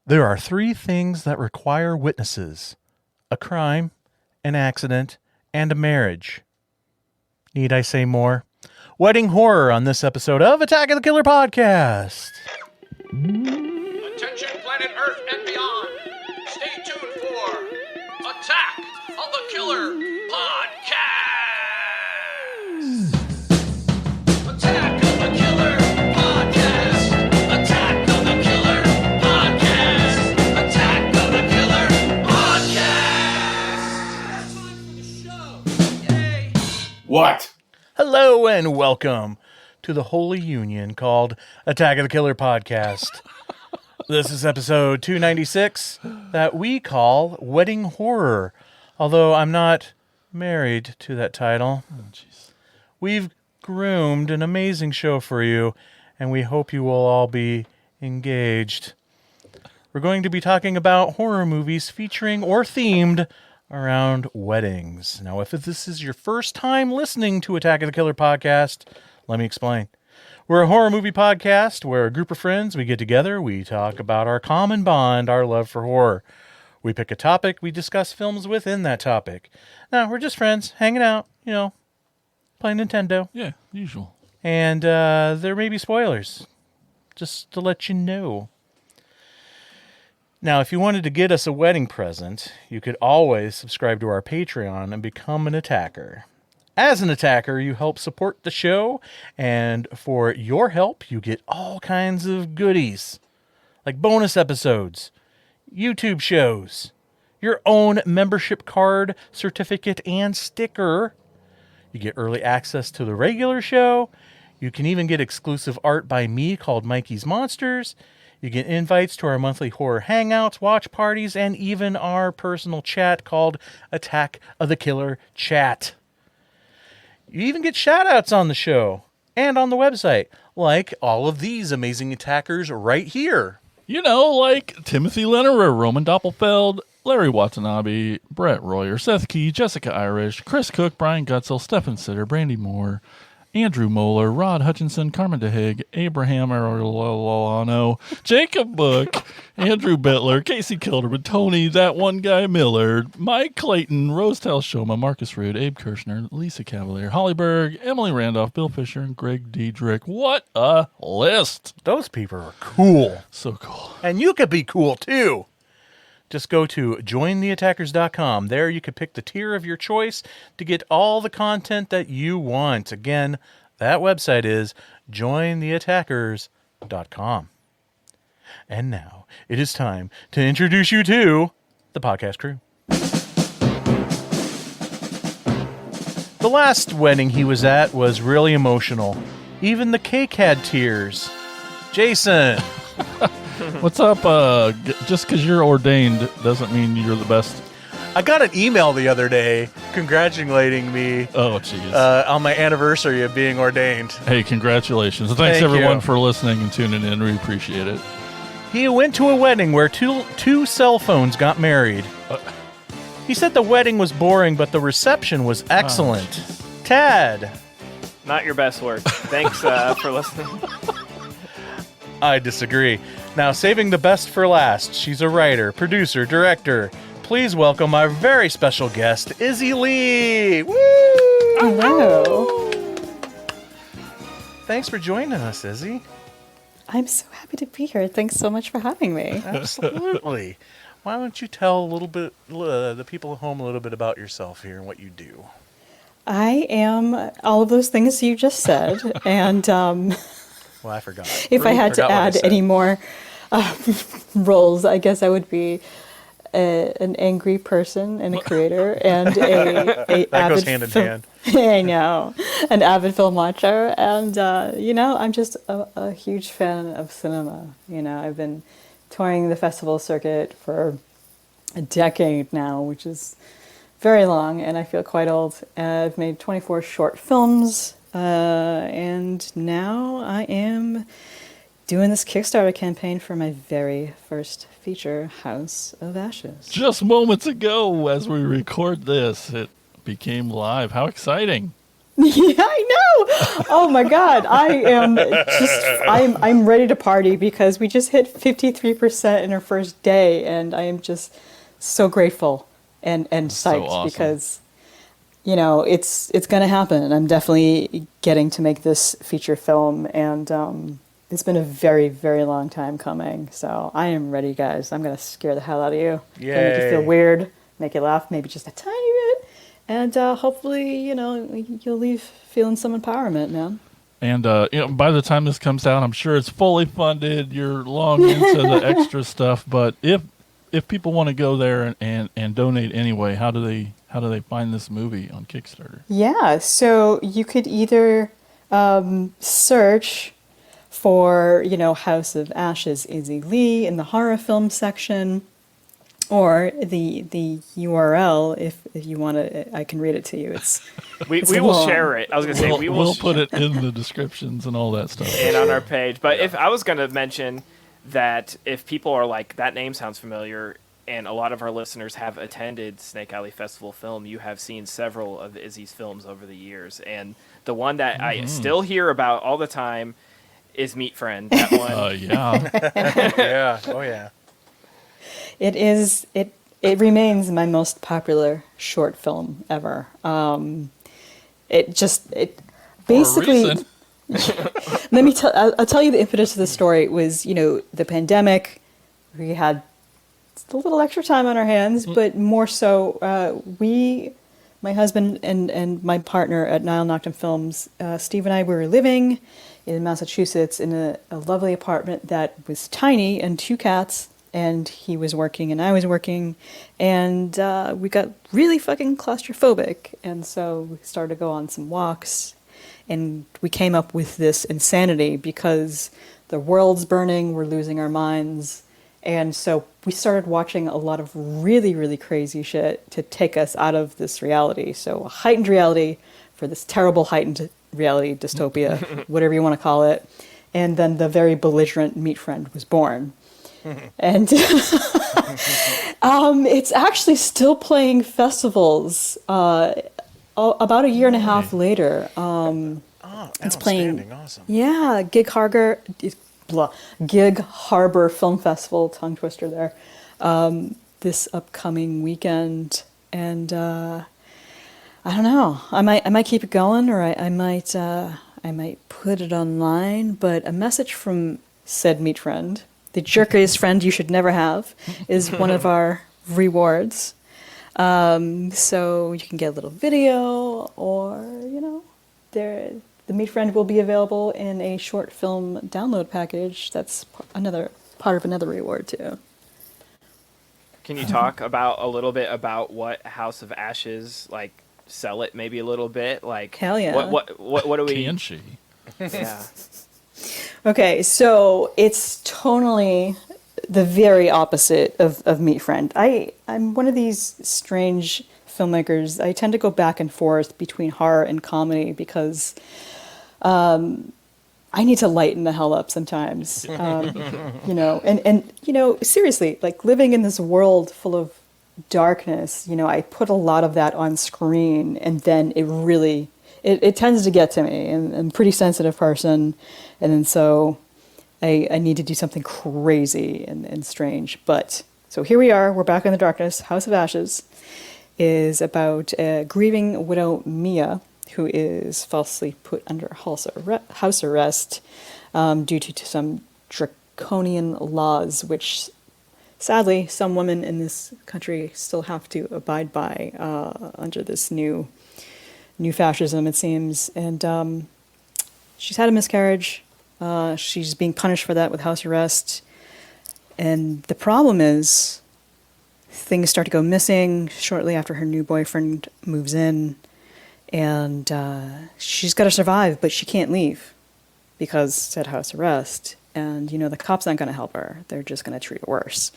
There are three things that require witnesses: a crime, an accident, and a marriage. Need I say more? Wedding horror on this episode of Attack of the Killer Podcast. Attention planet Earth and beyond. Stay tuned for Attack of the Killer Podcast. Attack of the Killer Podcast. Attack of the Killer Podcast. Attack of the Killer Podcast. That's time for the show. Yay. What? Hello and welcome to the holy union called Attack of the Killer Podcast. This is episode 296 that we call Wedding Horror, although I'm not married to that title. We've groomed an amazing show for you, and we hope you will all be engaged. We're going to be talking about horror movies featuring or themed around weddings. Now, if this is your first time listening to Attack of the Killer Podcast, let me explain. We're a horror movie podcast where a group of friends, we get together, we talk about our common bond, our love for horror. We pick a topic, we discuss films within that topic. Now, we're just friends, hanging out, playing Nintendo. Yeah, usual. And there may be spoilers, just to let you know. Now, if you wanted to get us a wedding present, you could always subscribe to our Patreon and become an attacker. As an attacker, you help support the show, and for your help, you get all kinds of goodies, like bonus episodes, YouTube shows, your own membership card, certificate, and sticker. You get early access to the regular show. You can even get exclusive art by me called Mikey's Monsters. You get invites to our monthly horror hangouts, watch parties, and even our personal chat called Attack of the Killer Chat. You even get shout-outs on the show and on the website, like all of these amazing attackers right here. You know, like Timothy Lennerer, Roman Doppelfeld, Larry Watanabe, Brett Royer, Seth Key, Jessica Irish, Chris Cook, Brian Gutzel, Stephen Sitter, Brandy Moore, Andrew Moeller, Rod Hutchinson, Carmen DeHague, Abraham Arolano, Jacob Book, Andrew Bettler, Casey Kilderman, Tony, that one guy Miller, Mike Clayton, Rosetel Shoma, Marcus Rude, Abe Kirshner, Lisa Cavalier, Holly Berg, Emily Randolph, Bill Fisher, and Greg Diedrich. What a list! Those people are cool. So cool. And you could be cool, too. Just go to jointheattackers.com. There you can pick the tier of your choice to get all the content that you want. Again, that website is jointheattackers.com. And now, it is time to introduce you to the podcast crew. The last wedding he was at was really emotional. Even the cake had tears. Jason! What's up? Just because you're ordained doesn't mean you're the best. I got an email the other day congratulating me Oh, jeez. on my anniversary of being ordained. Hey, congratulations. And thanks, Thank everyone, you. for listening and tuning in. We appreciate it. He went to a wedding where two cell phones got married. He said the wedding was boring, but the reception was excellent. Tad. Not your best work. Thanks for listening. I disagree. Now, saving the best for last, she's a writer, producer, director. Please welcome our very special guest, Izzy Lee. Woo! Hello. Thanks for joining us, Izzy. I'm so happy to be here. Thanks so much for having me. Absolutely. Why don't you tell the people at home a little bit about yourself here and what you do? I am all of those things you just said, and Well, I forgot. if I had to Forgot what I add said. any more roles, I guess I would be an angry person and a creator, and a That avid goes hand in hand. I know, an avid film watcher, and I'm just a huge fan of cinema. I've been touring the festival circuit for a decade now, which is very long, and I feel quite old. I've made 24 short films, and now I am doing this Kickstarter campaign for my very first feature, House of Ashes. Just moments ago, as we record this, it became live. How exciting. Yeah, I know. Oh my God, I'm ready to party because we just hit 53% in our first day, and I am just so grateful and so psyched awesome. because it's gonna happen. I'm definitely getting to make this feature film, and it's been a very, very long time coming. So I am ready, guys. I'm gonna scare the hell out of you. Gonna make you feel Yay. weird, make you laugh, maybe just a tiny bit, and hopefully, you'll leave feeling some empowerment, man. And by the time this comes out, I'm sure it's fully funded. You're long into the extra stuff, but if people want to go there and donate anyway, how do they find this movie on Kickstarter? Yeah, so you could either search for, House of Ashes, Izzy Lee in the horror film section, or the URL, if you want to, I can read it to you. We It's will long. share it. I was gonna say we will We'll put it in the descriptions and all that stuff. and on our page. But if I was gonna mention that if people are like, that name sounds familiar, and a lot of our listeners have attended Snake Alley Festival Film, you have seen several of Izzy's films over the years, and the one that I still hear about all the time is Meat Friend. That one. Yeah. Yeah. Oh yeah. It remains my most popular short film ever. It basically. reason. I'll tell you the impetus of the story. It was, the pandemic. We had a little extra time on our hands, but more so, my husband and my partner at Nile Noctum Films, Steve and I, we were living in Massachusetts in a lovely apartment that was tiny and 2 cats, and he was working and I was working, and we got really fucking claustrophobic, and so we started to go on some walks, and we came up with this insanity because the world's burning, we're losing our minds, and so we started watching a lot of really, really crazy shit to take us out of this reality. So a heightened reality for this terrible heightened reality dystopia, whatever you want to call it. And then the very belligerent Meat Friend was born. And it's actually still playing festivals about a year and a half later. It's playing. Outstanding. Awesome. Yeah, Gig Harbor Film Festival, tongue twister there, this upcoming weekend, and I don't know. I might keep it going, or I might put it online. But a message from said Meat Friend, the jerkiest friend you should never have, is one of our rewards. So you can get a little video, or the Meat Friend will be available in a short film download package. That's another part of another reward too. Can you talk about a little bit about what House of Ashes, like, sell it maybe a little bit? Like, Hell yeah. What do we? Can she? Yeah. Okay, so it's tonally the very opposite of Meat Friend. I'm one of these strange filmmakers. I tend to go back and forth between horror and comedy because I need to lighten the hell up sometimes. Seriously, like living in this world full of darkness, I put a lot of that on screen, and then it tends to get to me. And I'm a pretty sensitive person, and then so I need to do something crazy and strange. But so here we are, we're back in the darkness. House of Ashes is about a grieving widow, Mia, who is falsely put under house arrest due to some draconian laws, which sadly some women in this country still have to abide by under this new fascism, it seems. And she's had a miscarriage. She's being punished for that with house arrest. And the problem is, things start to go missing shortly after her new boyfriend moves in. And she's got to survive, but she can't leave because said house arrest. And, the cops aren't going to help her. They're just going to treat her worse.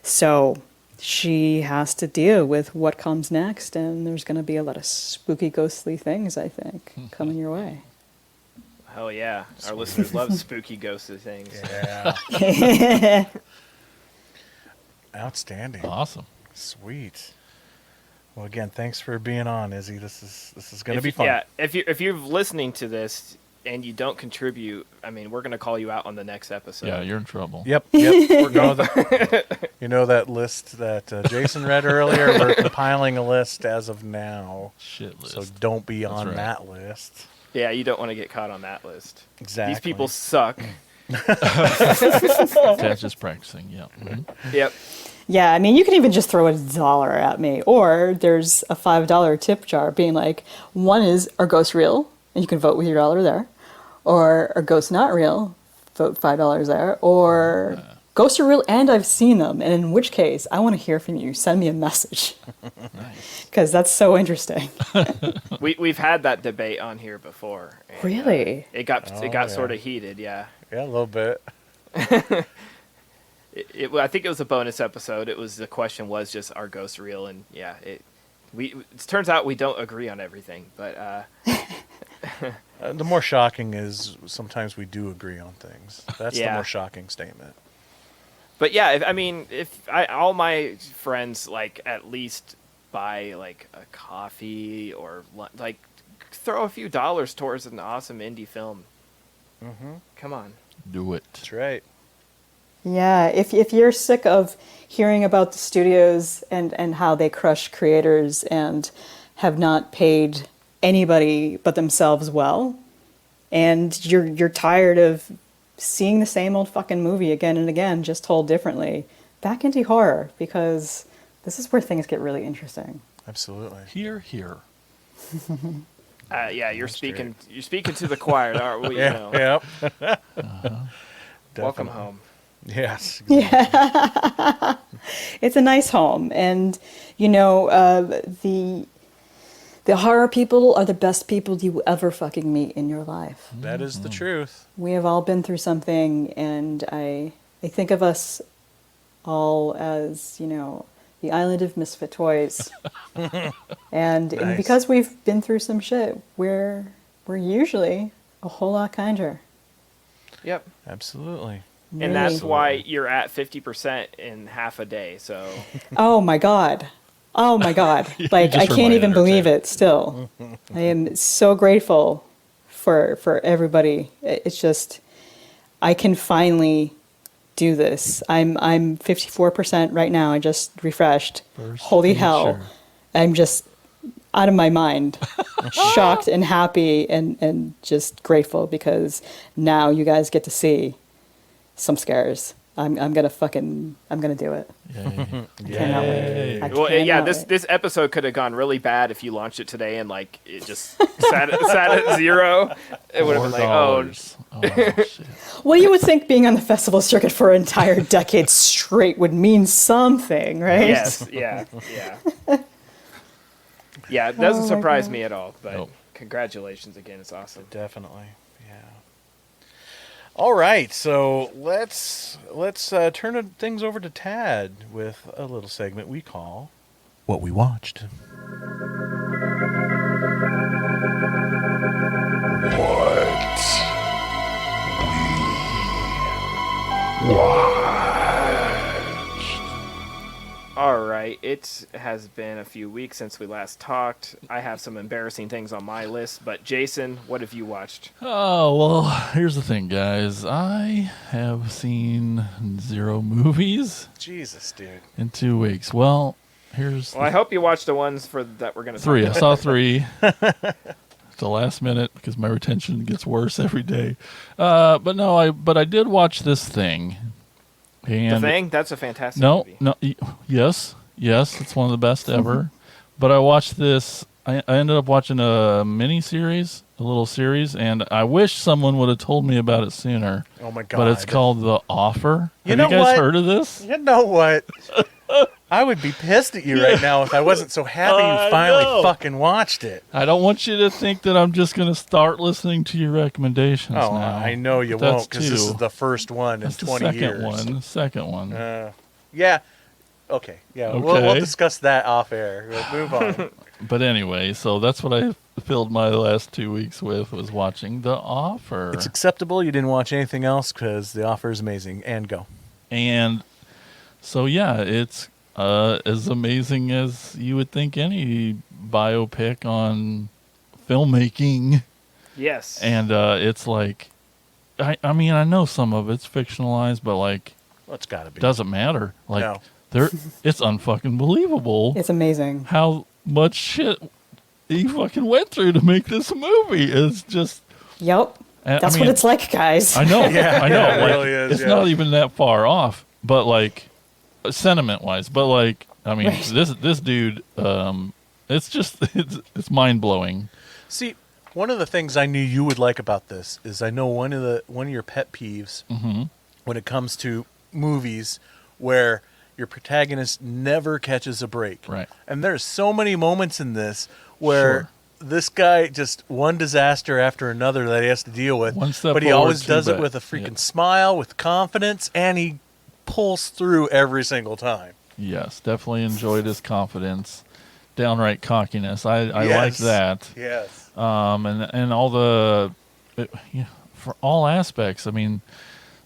So she has to deal with what comes next. And there's going to be a lot of spooky, ghostly things, I think, coming your way. Hell yeah. Our listeners love spooky, ghostly things. Yeah. Outstanding. Awesome. Sweet. Well, again, thanks for being on, Izzy. This is going to be fun. Yeah, if you're listening to this and you don't contribute, I mean, we're gonna call you out on the next episode. Yeah, you're in trouble. Yep. You know that list that Jason read earlier? We're compiling a list as of now. Shit list. So don't be on right. that list. Yeah, you don't want to get caught on that list. Exactly. These people suck. Catch is practicing. Yeah. Mhm. Yep. Yeah, I mean, you could even just throw $1 at me. Or there's a $5 tip jar being like, one is, are ghosts real? And you can vote with your dollar there. Or are ghosts not real? Vote $5 there. Or ghosts are real and I've seen them. And in which case, I want to hear from you. Send me a message. Because that's so interesting. We've had that debate on here before. And, Really? It got yeah. sort of heated, yeah. Yeah, a little bit. I think it was a bonus episode. The question was just, are ghosts real? And yeah, it turns out we don't agree on everything, but The more shocking is sometimes we do agree on things. That's the Yeah. more shocking statement. but yeah, if all my friends like at least buy like a coffee or like throw a few dollars towards an awesome indie film. Mm-hmm. Come on. Do it. That's right. Yeah, if you're sick of hearing about the studios and how they crush creators and have not paid anybody but themselves well, and you're tired of seeing the same old fucking movie again and again, just told differently, back into horror, because this is where things get really interesting. Absolutely. Here. Yeah, you're That's speaking to the choir, aren't we? You know. Yep. Welcome Definitely. home. Yes. Yeah. It's a nice home. And, you know, the horror people are the best people you will ever fucking meet in your life. That is the truth. We have all been through something, and I think of us all as, you know, the island of misfit toys. and Nice. because we've been through some shit, we're usually a whole lot kinder. Yep. Absolutely. And that's Really. why you're at 50% in half a day. So Oh my God. Oh my God. Like, just I can't even reminded her, believe too. it still. I am so grateful for everybody. It's just, I can finally do this. I'm 54% right now. I just refreshed. First Holy hell. feature. I'm just out of my mind. Shocked and happy and just grateful because now you guys get to see some scares. I'm gonna do it. Yay. Cannot wait. Yay. I well, yeah, cannot wait. this episode could have gone really bad if you launched it today and like it just sat at 0. It would have been like, oh, $4. Oh, shit. Well, you would think being on the festival circuit for an entire decade straight would mean something, right? yes, yeah. Yeah, it doesn't Oh my surprise God. me at all. But Nope. congratulations again, it's awesome. Definitely. Yeah. All right. So let's turn things over to Tad with a little segment we call What We Watched. All right, it has been a few weeks since we last talked. I have some embarrassing things on my list, but Jason, what have you watched? Oh, well, here's the thing, guys. I have seen 0 movies Jesus, dude. in 2 weeks. Well, here's Well, I hope you watched the ones that we're going to 3. I talk saw 3 at the last minute because my retention gets worse every day. But I did watch this thing. And The Thing? That's a fantastic No, movie. yes, it's one of the best ever. But I watched this. I ended up watching a mini series, a little series, and I wish someone would have told me about it sooner. Oh my God. But it's called The Offer. You Have know you guys what? heard of this? You know what? I would be pissed at you right now if I wasn't so happy I you finally know. fucking watched it. I don't want you to think that I'm just going to start listening to your recommendations Oh, now. I know you But that's won't because this is 2. the first one That's in the 20 years. second one. Yeah. Okay. Yeah. We'll Okay. discuss that off air. We'll move on. But anyway, so that's what I filled my last 2 weeks with, was watching The Offer. It's acceptable. You didn't watch anything else because The Offer is amazing. And go. And so, yeah, it's as amazing as you would think any biopic on filmmaking. Yes. And it's like, I mean, I know some of it's fictionalized, but like, Well, it's got to be. doesn't matter. Like, No. it's unfucking believable It's amazing. how much shit he fucking went through to make this movie. It's just, Yep. I That's mean, what it's like, guys. I know, Yeah, I know. yeah, it Like, really is, it's yeah. not even that far off, but like, sentiment wise, but like, I mean, Right. this dude, it's just, it's mind blowing. See, one of the things I knew you would like about this is I know one of your pet peeves when it comes to movies where your protagonist never catches a break. Right. And there's so many moments in this where Sure. this guy just one disaster after another that he has to deal with. One step but he forward, always two does it back. with a freaking Yeah. smile, with confidence, and he pulls through every single time. Yes, definitely enjoyed his confidence, downright cockiness. I like Yes. that. Yes. And all for all aspects. I mean,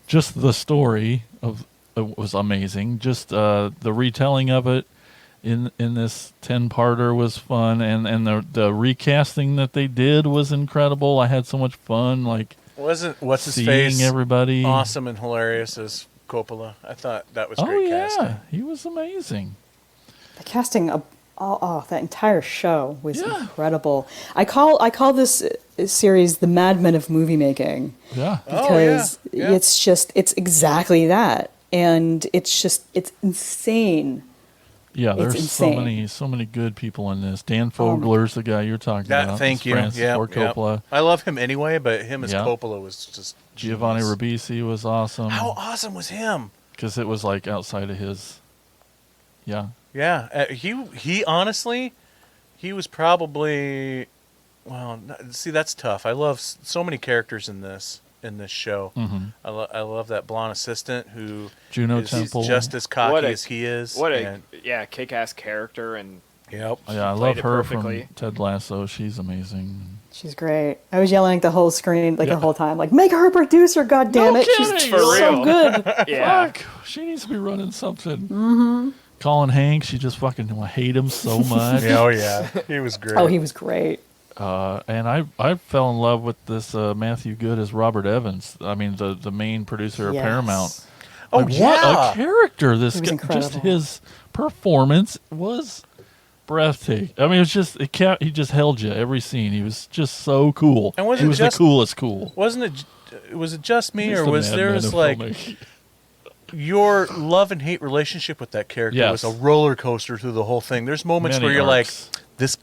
just the story of it was amazing. Just the retelling of it in this 10-parter was fun, and the recasting that they did was incredible. I had so much fun, like Wasn't what's his seeing face everybody. awesome and hilarious as Coppola? I thought that was Oh great yeah, casting. he was amazing. The casting of that entire show was Yeah. incredible. I call this series the Mad Men of movie making Yeah, Oh, yeah, because yeah. it's exactly that, and it's insane. yeah. There's insane. so many good people in this. Dan Fogler's the guy you're talking about. Thank It's you. Francis Yeah, Ford yeah. Coppola. I love him anyway, but him as Yeah. Coppola was just Giovanni genius. Ribisi was awesome How awesome was him? because it was like outside of his. Yeah, Yeah, he honestly, he was probably see, that's tough. I love so many characters in this show. Mhm. I love that blonde assistant who Juno is Temple. just as cocky What a- as he is. What a and- kick-ass character, and yep. Oh, yeah, I played love it her perfectly. from Ted Lasso. She's amazing. She's great. I was yelling at the whole screen Yeah. the whole time, like, make her a producer, God damn No it! kidding, She's for so real. good. yeah, Fuck, she needs to be running something. Mm-hmm. Colin Hanks, you just fucking hate him so much. Yeah, oh yeah, he was great. Oh, he was great. And I fell in love with this Matthew Good as Robert Evans. I mean, the main producer of Yes. Paramount. Oh, Like, yeah. what a character! This He was guy, just incredible. his performance was breathtaking. I mean, it was just he just held you every scene. He was just so cool. And was he it was just- the coolest cool. Wasn't it? Was it just me, He's or the was madman there of like filmmaking. your love and hate relationship with that character Yes. was a roller coaster through the whole thing? There's moments Many where you're arcs. like, this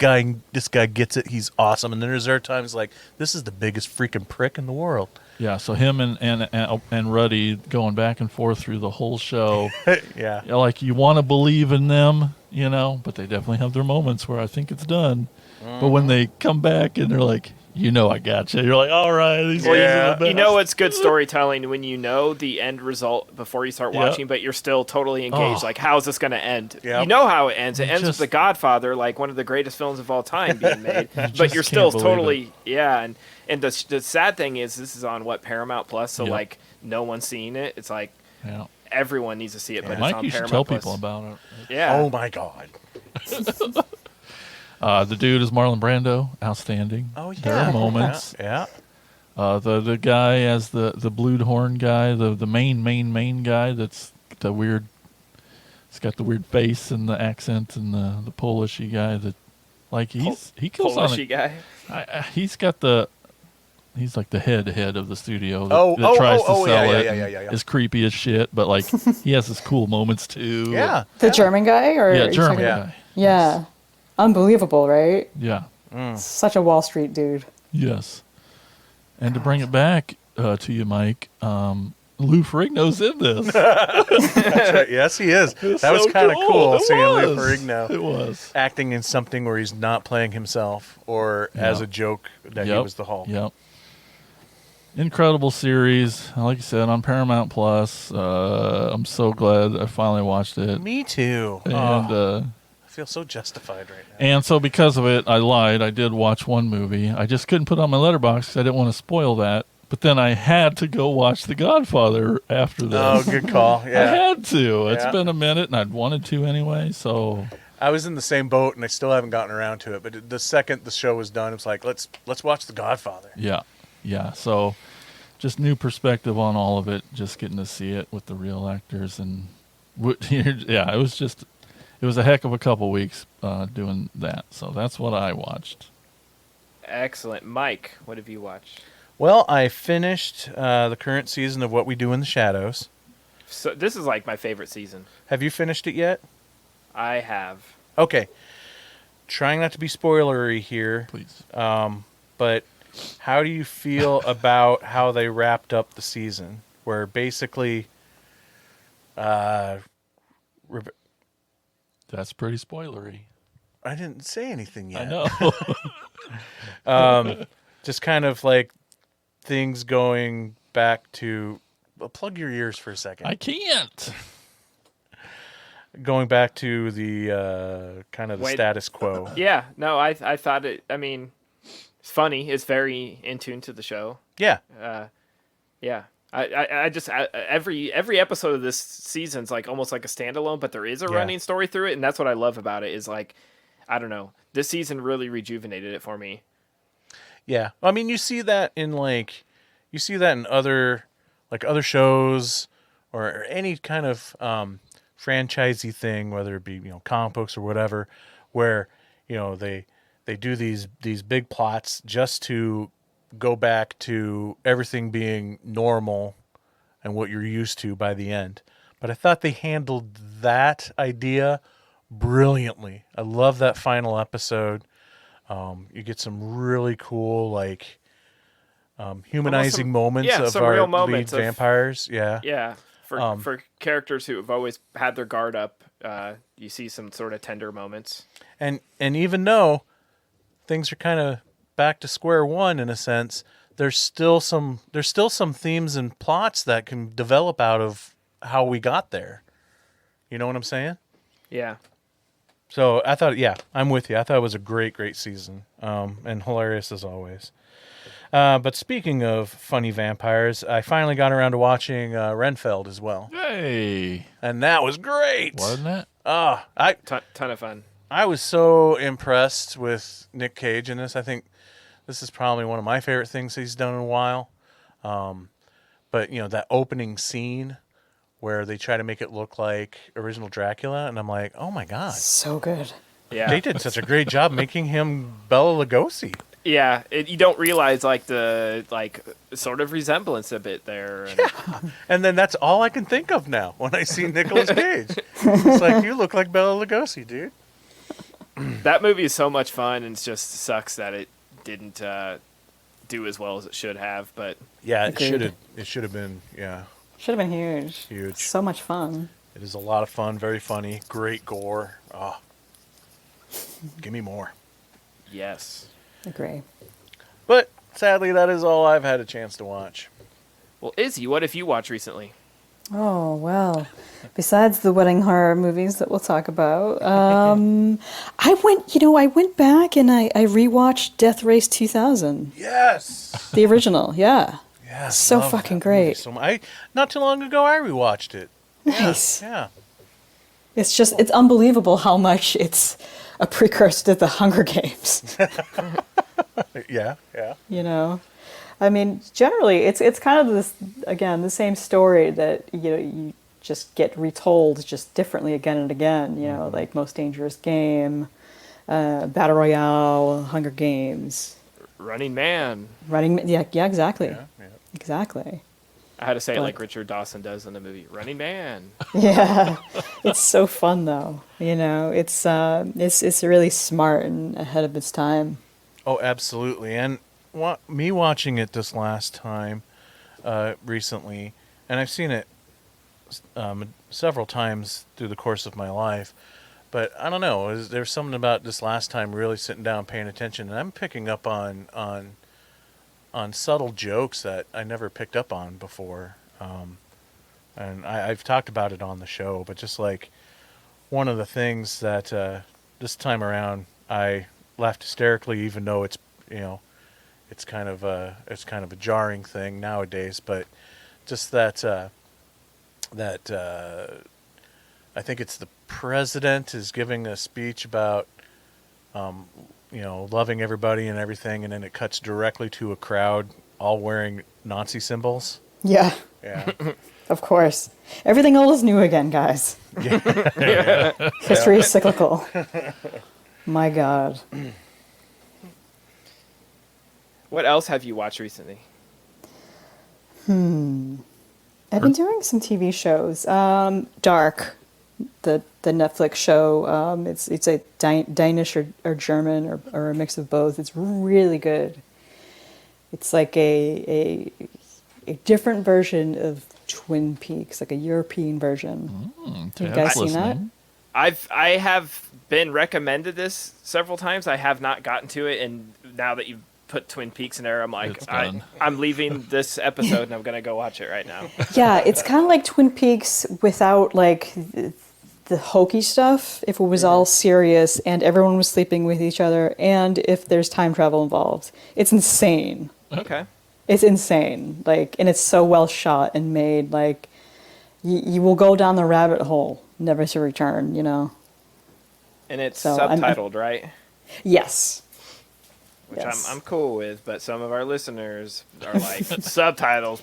guy gets it. He's awesome. And then there's other times like, this is the biggest freaking prick in the world. Yeah, so him and Ruddy going back and forth through the whole show. Yeah. You know, like you want to believe in them, you know, but they definitely have their moments where I think it's done. But when they come back and they're like, you know, I got you. You're like, all right, these Well, guys yeah. are the best. you know it's good storytelling when you know the end result before you start Yeah. watching, but you're still totally engaged. Oh. Like, how is this going to end? Yep. You know how it ends. It ends Just- with The Godfather, like one of the greatest films of all time being made. But just you're still can't believe totally and the sad thing is this is on Paramount Plus, so Yep. like no one's seeing it. It's like Yeah. everyone needs to see it, but it's Mike, on you should Paramount tell Plus. people about it. Yeah. Oh my God. The dude is Marlon Brando, outstanding. Oh yeah. There are moments. Yeah. The guy as the blued horn guy, the main guy that's the weird. He's got the weird face and the accent and the Polishy guy that, like he goes on. Polishy guy. He's like the head of the studio that, Oh, that tries to sell yeah, it. yeah, and yeah, yeah, yeah. Is creepy as shit, but like he has his cool moments too. Yeah. The German guy, or Yeah, are you German talking- guy. Yeah, unbelievable, right? Yeah. Such a Wall Street dude. Yes. And to bring it back to you, Mike, Lou Ferrigno's in this. That's right. Yes, he is. That was so kind of cool It seeing Lou was. Ferrigno It was. acting in something where he's not playing himself or as Yeah. a joke that he Yep. was the Hulk. Yep. Incredible series. Like you said, on Paramount Plus. I'm so glad I finally watched it. Me too. And I feel so justified right now. and so because of it, I lied. I did watch one movie. I just couldn't put it on my letterbox because I didn't want to spoil that But then I had to go watch The Godfather after this. Oh, good call. I Yeah. had to. It's Yeah. been a minute, and I'd wanted to anyway. So I was in the same boat, and I still haven't gotten around to it. But the second the show was done, it was like, let's watch The Godfather. yeah. So just new perspective on all of it. Just getting to see it with the real actors, and yeah, it was a heck of a couple weeks doing that. So that's what I watched. Excellent. Mike, what have you watched? Well, I finished the current season of What We Do in the Shadows. So this is like my favorite season. Have you finished it yet? I have. Okay. Trying not to be spoilery here, Please. but how do you feel about how they wrapped up the season? Where basically, That's pretty spoilery. I didn't say anything yet. I know. Just kind of like things going back to. Well, plug your ears for a second. I can't. Going back to the kind of the Wait. status quo. Yeah. No, I thought it. I mean, it's funny. It's very in tune to the show. Yeah. Yeah. Every episode of this season's like almost like a standalone, but there is a Yeah. running story through it, and that's what I love about it. Is like, I don't know, this season really rejuvenated it for me. Yeah. I mean, you see that in other shows or any kind of franchisey thing, whether it be, comic books or whatever, where, they do these big plots just to go back to everything being normal and what you're used to by the end. But I thought they handled that idea brilliantly. I love that final episode. You get some really cool, like, humanizing moments of some our real lead moments of- vampires. Yeah. Yeah, for characters who have always had their guard up, you see some sort of tender moments. And even though things are kind of back to square one in a sense, there's still some themes and plots that can develop out of how we got there. You know what I'm saying? Yeah. So I thought, yeah, I'm with you. I thought it was a great season, and hilarious as always. But speaking of funny vampires, I finally got around to watching Renfeld as well, Hey, and that was great. wasn't it? Ton of fun. I was so impressed with Nick Cage in this. I think this is probably one of my favorite things he's done in a while. But that opening scene where they try to make it look like original Dracula, and I'm like, oh my god, So good. Yeah. they did such a great job making him Bela Lugosi. Yeah, you don't realize the sort of resemblance a bit there. And And then that's all I can think of now when I see Nicolas Cage. It's like, you look like Bela Lugosi, dude. That movie is so much fun, and it just sucks that it didn't do as well as it should have. But Yeah, Agreed. it should have been, yeah. Should have been huge. Huge. So much fun. It is a lot of fun, very funny, great gore. Oh, give me more. yes. Agree. But sadly, that is all I've had a chance to watch. Well, Izzy, what have you watched recently? Oh, well, besides the wedding horror movies that we'll talk about, I went back and I rewatched Death Race 2000, Yes. the original. Yeah. Yes. So love fucking that movie great. so much. Not too long ago, I rewatched it. Nice. Yeah. It's unbelievable how much it's a precursor to the Hunger Games. Yeah. I mean, generally, it's kind of this, again, the same story that, you just get retold just differently again and again, like Most Dangerous Game, Battle Royale, Hunger Games, Running Man. yeah, exactly. Yeah. Exactly. I had to say it But- like Richard Dawson does in the movie Running Man. Yeah. It's so fun, though. It's really smart and ahead of its time. Oh, absolutely. And me watching it this last time recently, and I've seen it several times through the course of my life, but I don't know, there's something about this last time really sitting down paying attention, and I'm picking up on subtle jokes that I never picked up on before. And I've talked about it on the show, but just like one of the things that this time around I laughed hysterically, even though it's kind of a jarring thing nowadays. But just that I think it's the president is giving a speech about loving everybody and everything, and then it cuts directly to a crowd all wearing Nazi symbols. Yeah, Yeah. of course. Everything old is new again, guys. History is cyclical. My God. What else have you watched recently? I've been doing some TV shows. Dark, the Netflix show. It's a Danish or German or a mix of both. It's really good. It's like a different version of Twin Peaks, like a European version. You guys seen that? I have been recommended this several times. I have not gotten to it, and now that you've put Twin Peaks in there, I'm like, I'm leaving this episode and I'm gonna go watch it right now. Yeah, it's kind of like Twin Peaks without like the hokey stuff. If it was all serious and everyone was sleeping with each other, and if there's time travel involved, it's insane. Okay. It's insane. Like, and it's so well shot and made. Like, you will go down the rabbit hole, never to return. You know. And it's So, subtitled, right? Yes. Which Yes. I'm cool with, but some of our listeners are like, subtitles.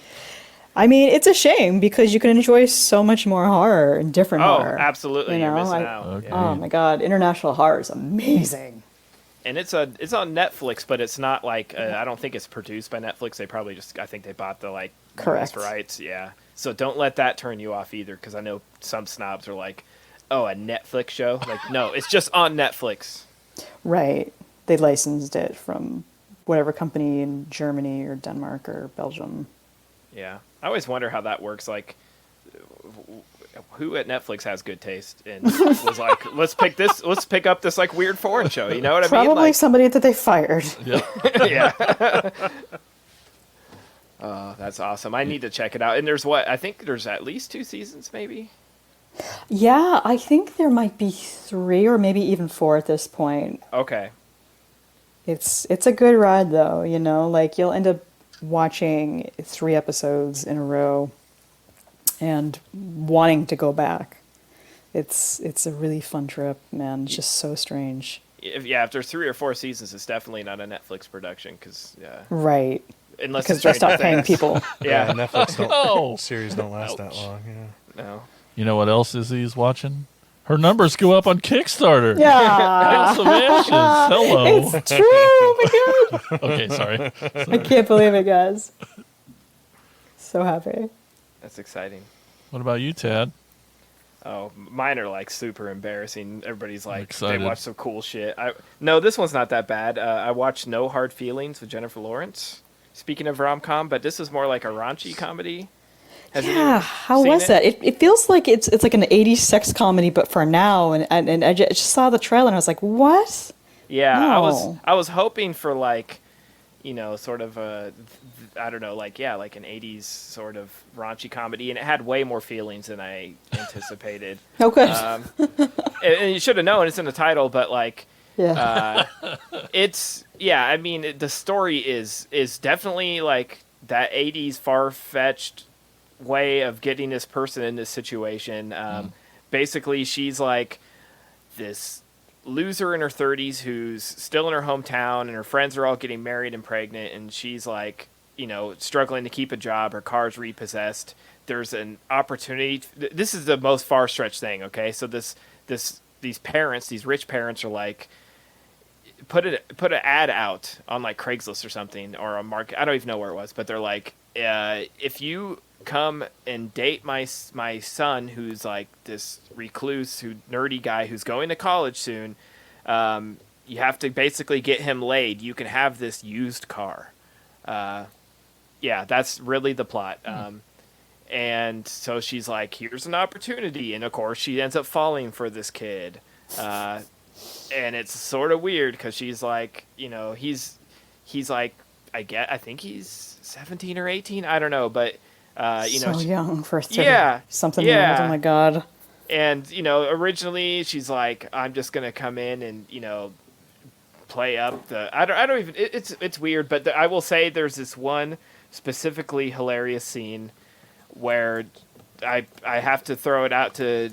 I mean, it's a shame because you can enjoy so much more horror and different Oh, horror. absolutely. You You're know, missing I- out. Okay. Yeah. Oh my God, international horror is amazing. And it's on Netflix, but it's not like I don't think it's produced by Netflix. They probably I think they bought the like Correct. US rights. Yeah. So don't let that turn you off either, because I know some snobs are like, oh, a Netflix show. Like, no, it's just on Netflix. Right. They licensed it from whatever company in Germany or Denmark or Belgium. Yeah. I always wonder how that works. Like, who at Netflix has good taste and was like, let's pick up this like weird foreign show. You know what I mean? Probably Like, somebody that they fired. Yep. yeah. Oh, that's awesome. I need to check it out. And I think there's at least 2 seasons, maybe. Yeah, I think there might be 3 or maybe even 4 at this point. Okay. It's a good ride though, you know, like you'll end up watching 3 episodes in a row and wanting to go back. It's a really fun trip, man. It's just so strange. If there's 3 or 4 seasons, it's definitely not a Netflix production, because Right. unless Because it's they're Stranger stop paying Things. people. Yeah, Yeah. Netflix Oh. series don't last that long. Yeah. No. You know what else Izzy's watching? Her numbers go up on Kickstarter. Yeah. House of Ashes. Hello. It's true. Oh my God. Okay, sorry. I can't believe it, guys. So happy. That's exciting. What about you, Tad? Oh, mine are like super embarrassing. Everybody's like, they excited. watch some cool shit. No, this one's not that bad. I watched No Hard Feelings with Jennifer Lawrence. Speaking of rom-com, but this is more like a raunchy comedy. Has Yeah, anyone how seen was it? that? It feels like it's like an 80s sex comedy, but for now. And I just saw the trailer and I was like, what? Yeah, No. I was hoping for like, sort of I don't know, like like an 80s sort of raunchy comedy, and it had way more feelings than I anticipated. Oh, good. And you should have known, it's in the title, but like, yeah. I mean, the story is definitely like that 80s far-fetched way of getting this person in this situation. Basically, she's like this loser in her 30s who's still in her hometown, and her friends are all getting married and pregnant, and she's like, struggling to keep a job. Her car's repossessed. There's an opportunity. This is the most far-stretched thing, okay? So these parents, these rich parents, are like, put an ad out on like Craigslist or something, or a market. I don't even know where it was, but they're like, if you come and date my son, who's like this recluse, nerdy guy who's going to college soon, you have to basically get him laid. You can have this used car. That's really the plot. And so she's like, here's an opportunity. And of course she ends up falling for this kid. And it's sort of weird because she's like, he's like, I think he's 17 or 18. I don't know. But, so young for 30 yeah, something yeah. old. Oh my God. And, originally she's like, I'm just going to come in and, play up the. I don't even. It's weird, but I will say there's this one specifically hilarious scene where I have to throw it out to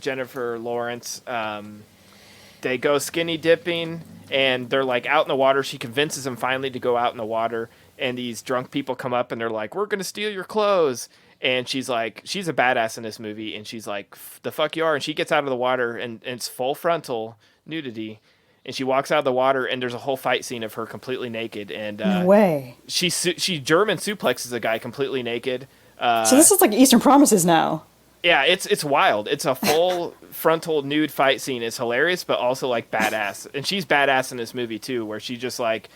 Jennifer Lawrence. They go skinny dipping, and they're like out in the water. She convinces them finally to go out in the water, and these drunk people come up and they're like, "We're gonna steal your clothes." And she's like, she's a badass in this movie, and she's like, "The fuck you are!" And she gets out of the water, and it's full frontal nudity, and she walks out of the water, and there's a whole fight scene of her completely naked, and No way. she German suplexes a guy completely naked. So this is like Eastern Promises now. Yeah, it's wild. It's a full frontal nude fight scene. It's hilarious, but also like badass. And she's badass in this movie too, where she just like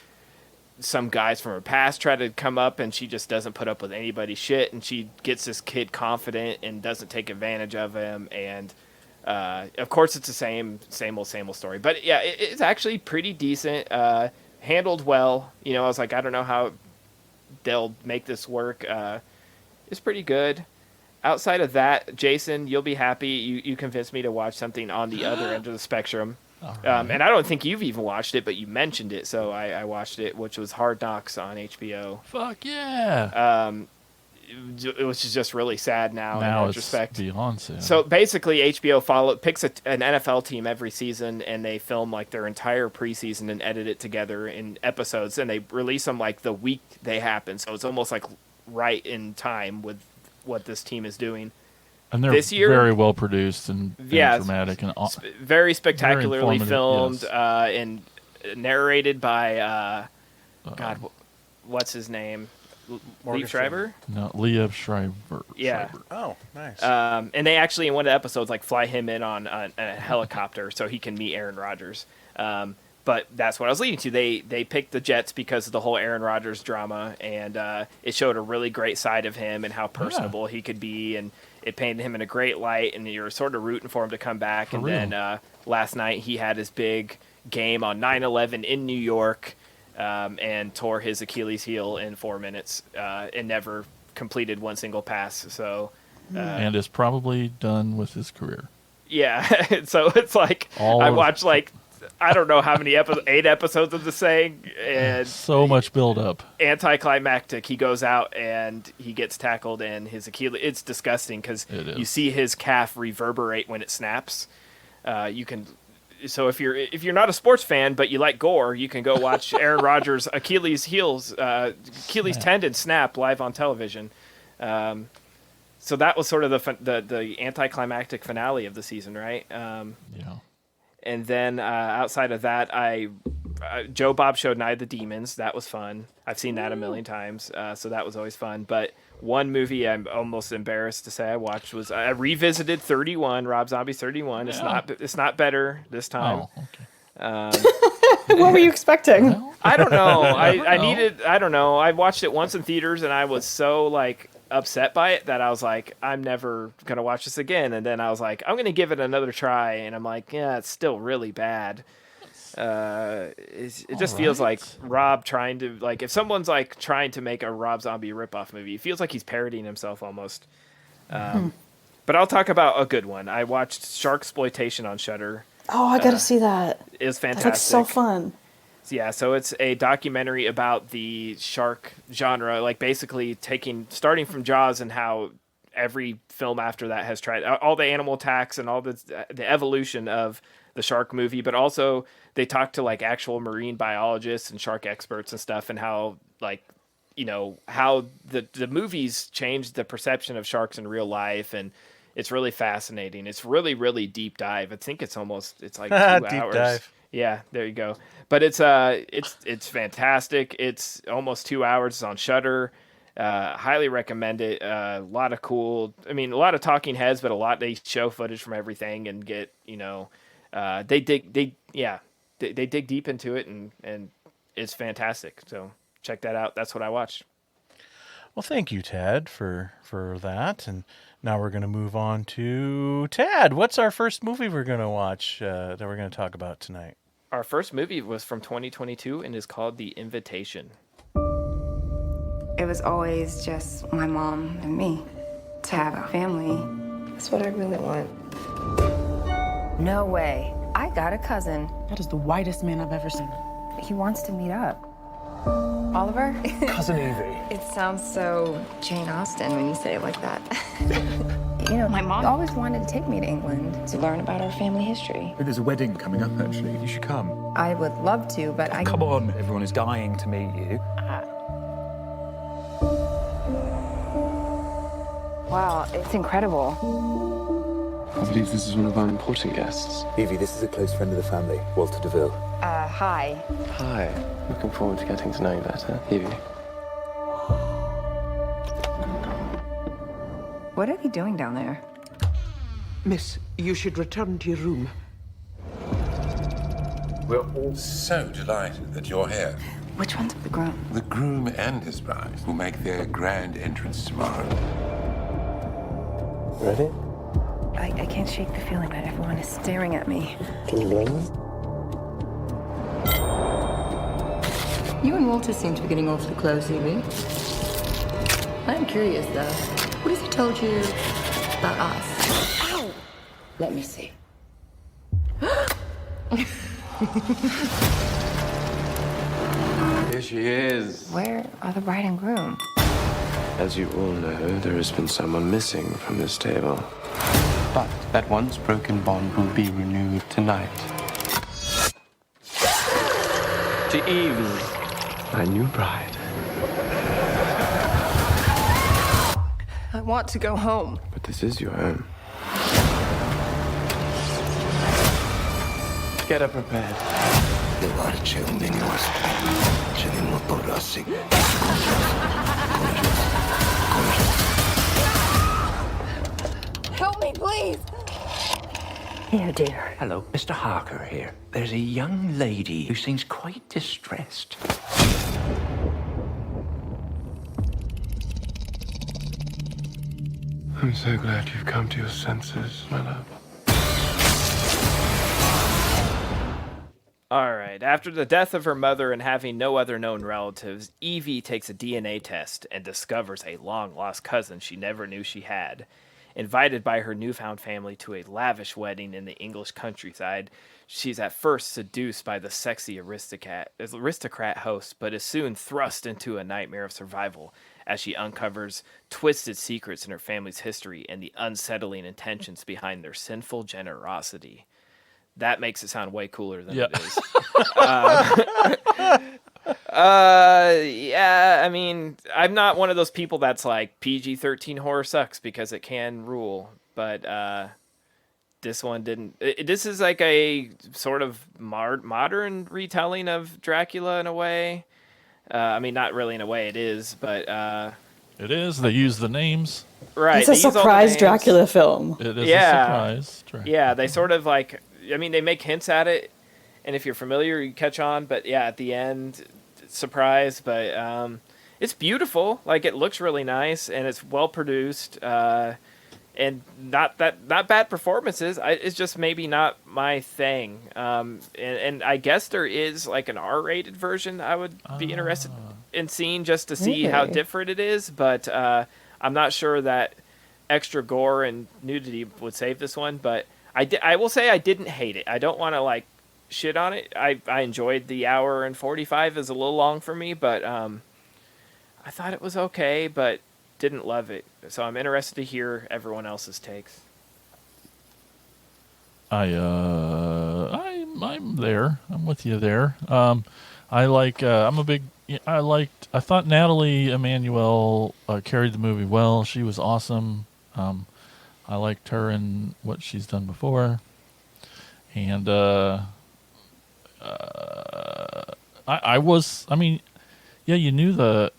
some guys from her past try to come up, and she just doesn't put up with anybody's shit, and she gets this kid confident and doesn't take advantage of him. And of course, it's the same old story. But yeah, it's actually pretty decent, handled well. You know, I was like, I don't know how they'll make this work. It's pretty good. Outside of that, Jason, you'll be happy. You convinced me to watch something on the other end of the spectrum. Right. And I don't think you've even watched it, but you mentioned it, so I watched it, which was Hard Knocks on HBO. Fuck yeah. Which is just really sad now in Now it's retrospect. beyond sad. So basically, HBO picks an NFL team every season, and they film like their entire preseason and edit it together in episodes, and they release them like the week they happen. So it's almost like right in time with what this team is doing. And they're this year, very well produced and dramatic and very spectacularly very filmed, yes. and narrated by God, what's his name? Liev Schreiber? No, Liev Schreiber. Yeah. Schreiber. Oh, nice. And they actually in one of the episodes like fly him in on a helicopter so he can meet Aaron Rodgers. But that's what I was leading to. They picked the Jets because of the whole Aaron Rodgers drama, and it showed a really great side of him and how personable he could be, and it painted him in a great light, and you're sort of rooting for him to come back. For and real. then last night he had his big game on 9/11 in New York, and tore his Achilles heel in 4 minutes, and never completed one single pass. So, And is probably done with his career. yeah. So it's like I watched like I don't know how many 8 episodes of the thing, and So much build up. anticlimactic. He goes out and he gets tackled, and his Achilles. It's disgusting because It is. you see his calf reverberate when it snaps. You can. So if you're not a sports fan but you like gore, you can go watch Aaron Rodgers' Achilles tendon snap live on television. So that was sort of the anticlimactic finale of the season, right? Yeah. And then outside of that, Joe Bob showed Night of the Demons. That was fun. I've seen that a million times, so that was always fun. But one movie I'm almost embarrassed to say I watched was I revisited 31, Rob Zombie's 31. Yeah. It's not better this time. Oh, okay. What were you expecting? I don't know. I don't know. I watched it once in theaters, and I was so like upset by it that I was like, I'm never gonna watch this again. And then I was like, I'm gonna give it another try, and I'm like, yeah, it's still really bad. It just feels like Rob trying to like if someone's like trying to make a Rob Zombie ripoff movie, it feels like he's parodying himself almost. But I'll talk about a good one. I watched Sharksploitation on Shudder. Oh, I gotta see that. It was That fantastic. looks so fun. Yeah, so it's a documentary about the shark genre, like basically starting from Jaws and how every film after that has tried all the animal attacks and all the evolution of the shark movie, but also they talk to like actual marine biologists and shark experts and stuff, and how like how the movies changed the perception of sharks in real life, and it's really fascinating. It's really, really deep dive. I think it's like 2 hours. Deep dive. Yeah, there you go. But it's fantastic. It's almost 2 hours. It's on Shudder. Highly recommend it. A lot of talking heads, but they show footage from everything and get they dig deep into it, and it's fantastic. So check that out. That's what I watched. Well, thank you, Tad, for that. And now we're going to move on to Tad. What's our first movie we're going to watch that we're going to talk about tonight? Our first movie was from 2022 and is called The Invitation. It was always just my mom and me. To have a family, that's what I really want. No way. I got a cousin. That is the whitest man I've ever seen. He wants to meet up. Oliver? Cousin Evie. It sounds so Jane Austen when you say it like that. You know, my mom always wanted to take me to England to learn about our family history. There's a wedding coming up, actually. You should come. I would love to, but I... Come on, everyone is dying to meet you. Wow, it's incredible. I believe this is one of our important guests. Evie, this is a close friend of the family, Walter DeVille. Hi. Hi. Looking forward to getting to know you better, Evie. What are they doing down there? Miss, you should return to your room. We're all so delighted that you're here. Which one's the groom? The groom and his bride will make their grand entrance tomorrow. Ready? I can't shake the feeling that everyone is staring at me. Can you blame them? You and Walter seem to be getting awfully close, Evie. I'm curious, though. What has he told you about us? Ow! Let me see. Here she is. Where are the bride and groom? As you all know, there has been someone missing from this table. But that once broken bond will be renewed tonight. To Evie, my new bride. I want to go home. But this is your home. Get her prepared. Help me, please! Here, dear. Hello, Mr. Harker here. There's a young lady who seems quite distressed. I'm so glad you've come to your senses, my love. All right. After the death of her mother and having no other known relatives, Evie takes a DNA test and discovers a long-lost cousin she never knew she had. Invited by her newfound family to a lavish wedding in the English countryside, she's at first seduced by the sexy aristocrat host, but is soon thrust into a nightmare of survival as she uncovers twisted secrets in her family's history and the unsettling intentions behind their sinful generosity. That makes it sound way cooler than it is. Yeah, I mean, I'm not one of those people that's like PG-13 horror sucks because it can rule, but this one didn't. This is like a sort of modern retelling of Dracula in a way. I mean, not really in a way it is, but It is. They use the names. right. It's a they use all the surprise names. Dracula film. It is Yeah. a surprise. Dracula. Yeah, they sort of like. I mean, they make hints at it, and if you're familiar, you catch on. But yeah, at the end, surprise. But it's beautiful. Like it looks really nice, and it's well produced. And not bad performances. It's just maybe not my thing. And I guess there is like an R-rated version I would be interested in seeing just to see how Really? different it is. But I'm not sure that extra gore and nudity would save this one. But I will say I didn't hate it. I don't want to like shit on it. I enjoyed the hour and 45 is a little long for me, but I thought it was okay, but didn't love it. So I'm interested to hear everyone else's takes. I'm there. I'm with you there. I thought Natalie Emmanuel carried the movie well. She was awesome. I liked her in what she's done before. And you knew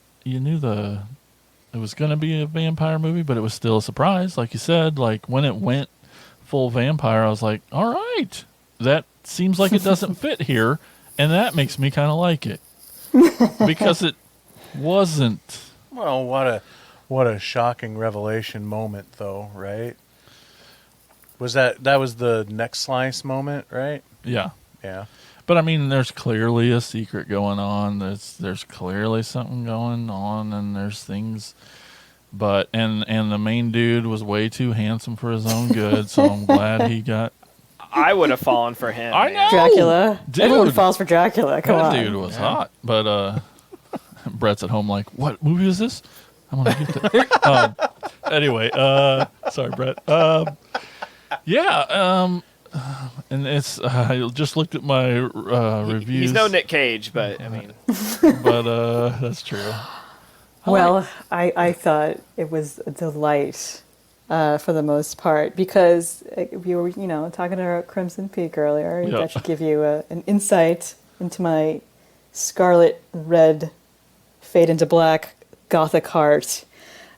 it was going to be a vampire movie, but it was still a surprise. Like you said, like when it went full vampire, I was like, all right, that seems like it doesn't fit here. And that makes me kind of like it because it wasn't. Well, what a shocking revelation moment, though, right? Was that was the neck slice moment, right? Yeah. Yeah. But I mean, there's clearly a secret going on. There's clearly something going on, and there's things. But and the main dude was way too handsome for his own good, so I'm glad he got I would have fallen for him. I know. Dracula. Dude. Everyone falls for Dracula. Come That on. dude was hot. But Brett's at home like, what movie is this? I'm going to get that. Anyway, sorry, Brett. And it's I just looked at my reviews. He's no Nick Cage, but I mean, but that's true. Well, I thought it was a delight for the most part because we were, talking about Crimson Peak earlier. Yeah. That should give you an insight into my scarlet red, fade into black, gothic heart.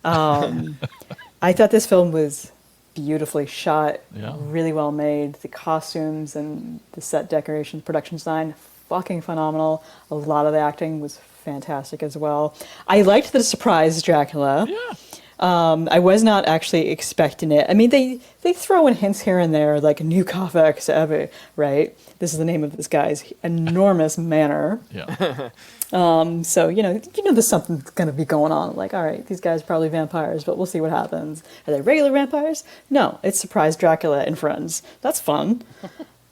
I thought this film was beautifully shot, really well made. The costumes and the set decorations, production design, fucking phenomenal. A lot of the acting was fantastic as well. I liked the surprise Dracula. Yeah. I was not actually expecting it. I mean, they throw in hints here and there, like New Kovacs Abbey, right? This is the name of this guy's enormous manor. Yeah. So, there's something going to be going on. Like, all right, these guys are probably vampires, but we'll see what happens. Are they regular vampires? No, it's surprise Dracula and friends. That's fun.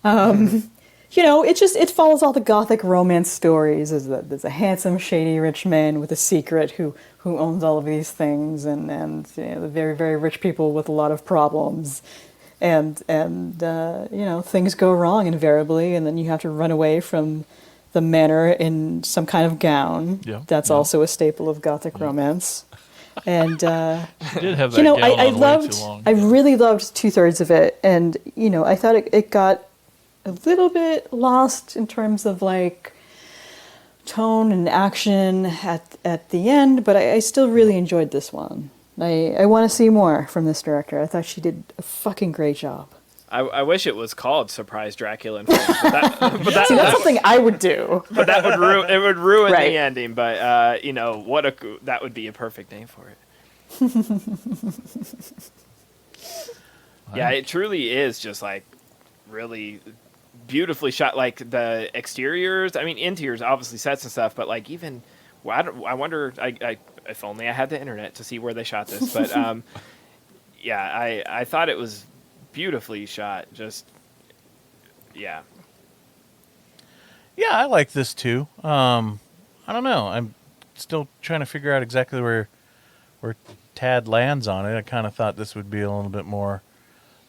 It follows all the gothic romance stories. There's a handsome, shady, rich man with a secret who owns all of these things, and the very, very rich people with a lot of problems. And things go wrong invariably, and then you have to run away from the manor in some kind of gown. Yeah. That's also a staple of gothic romance. And She did have that gown on way too long. I really loved 2/3 of it, and I thought it got a little bit lost in terms of like tone and action at the end, but I still really enjoyed this one. I want to see more from this director. I thought she did a fucking great job. I wish it was called Surprise Dracula and Friends, but See, that's something I would do. But that would ruin Right. the ending. But that would be a perfect name for it. Yeah, it truly is just like really beautifully shot. Like the exteriors, I mean interiors, obviously sets and stuff, but like even I wonder. If only I had the internet to see where they shot this. But I thought it was beautifully shot. Just yeah. Yeah, I like this too. I don't know. I'm still trying to figure out exactly where Tad lands on it. I kind of thought this would be a little bit more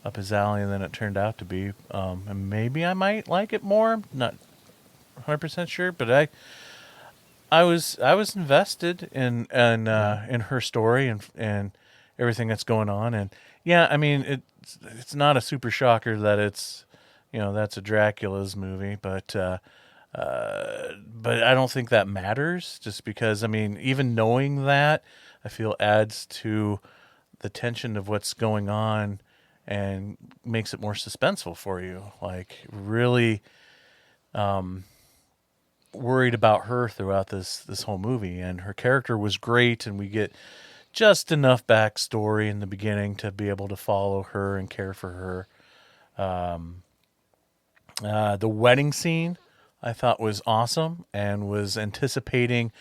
up his alley than it turned out to be. And maybe I might like it more. Not 100% sure, but I was invested in her story and everything that's going on. And yeah, I mean it's not a super shocker that it's that's a Dracula's movie, but I don't think that matters, just because I mean even knowing that I feel adds to the tension of what's going on and makes it more suspenseful for you. Like really worried about her throughout this whole movie, and her character was great, and we get just enough backstory in the beginning to be able to follow her and care for her. The wedding scene I thought was awesome, and was anticipating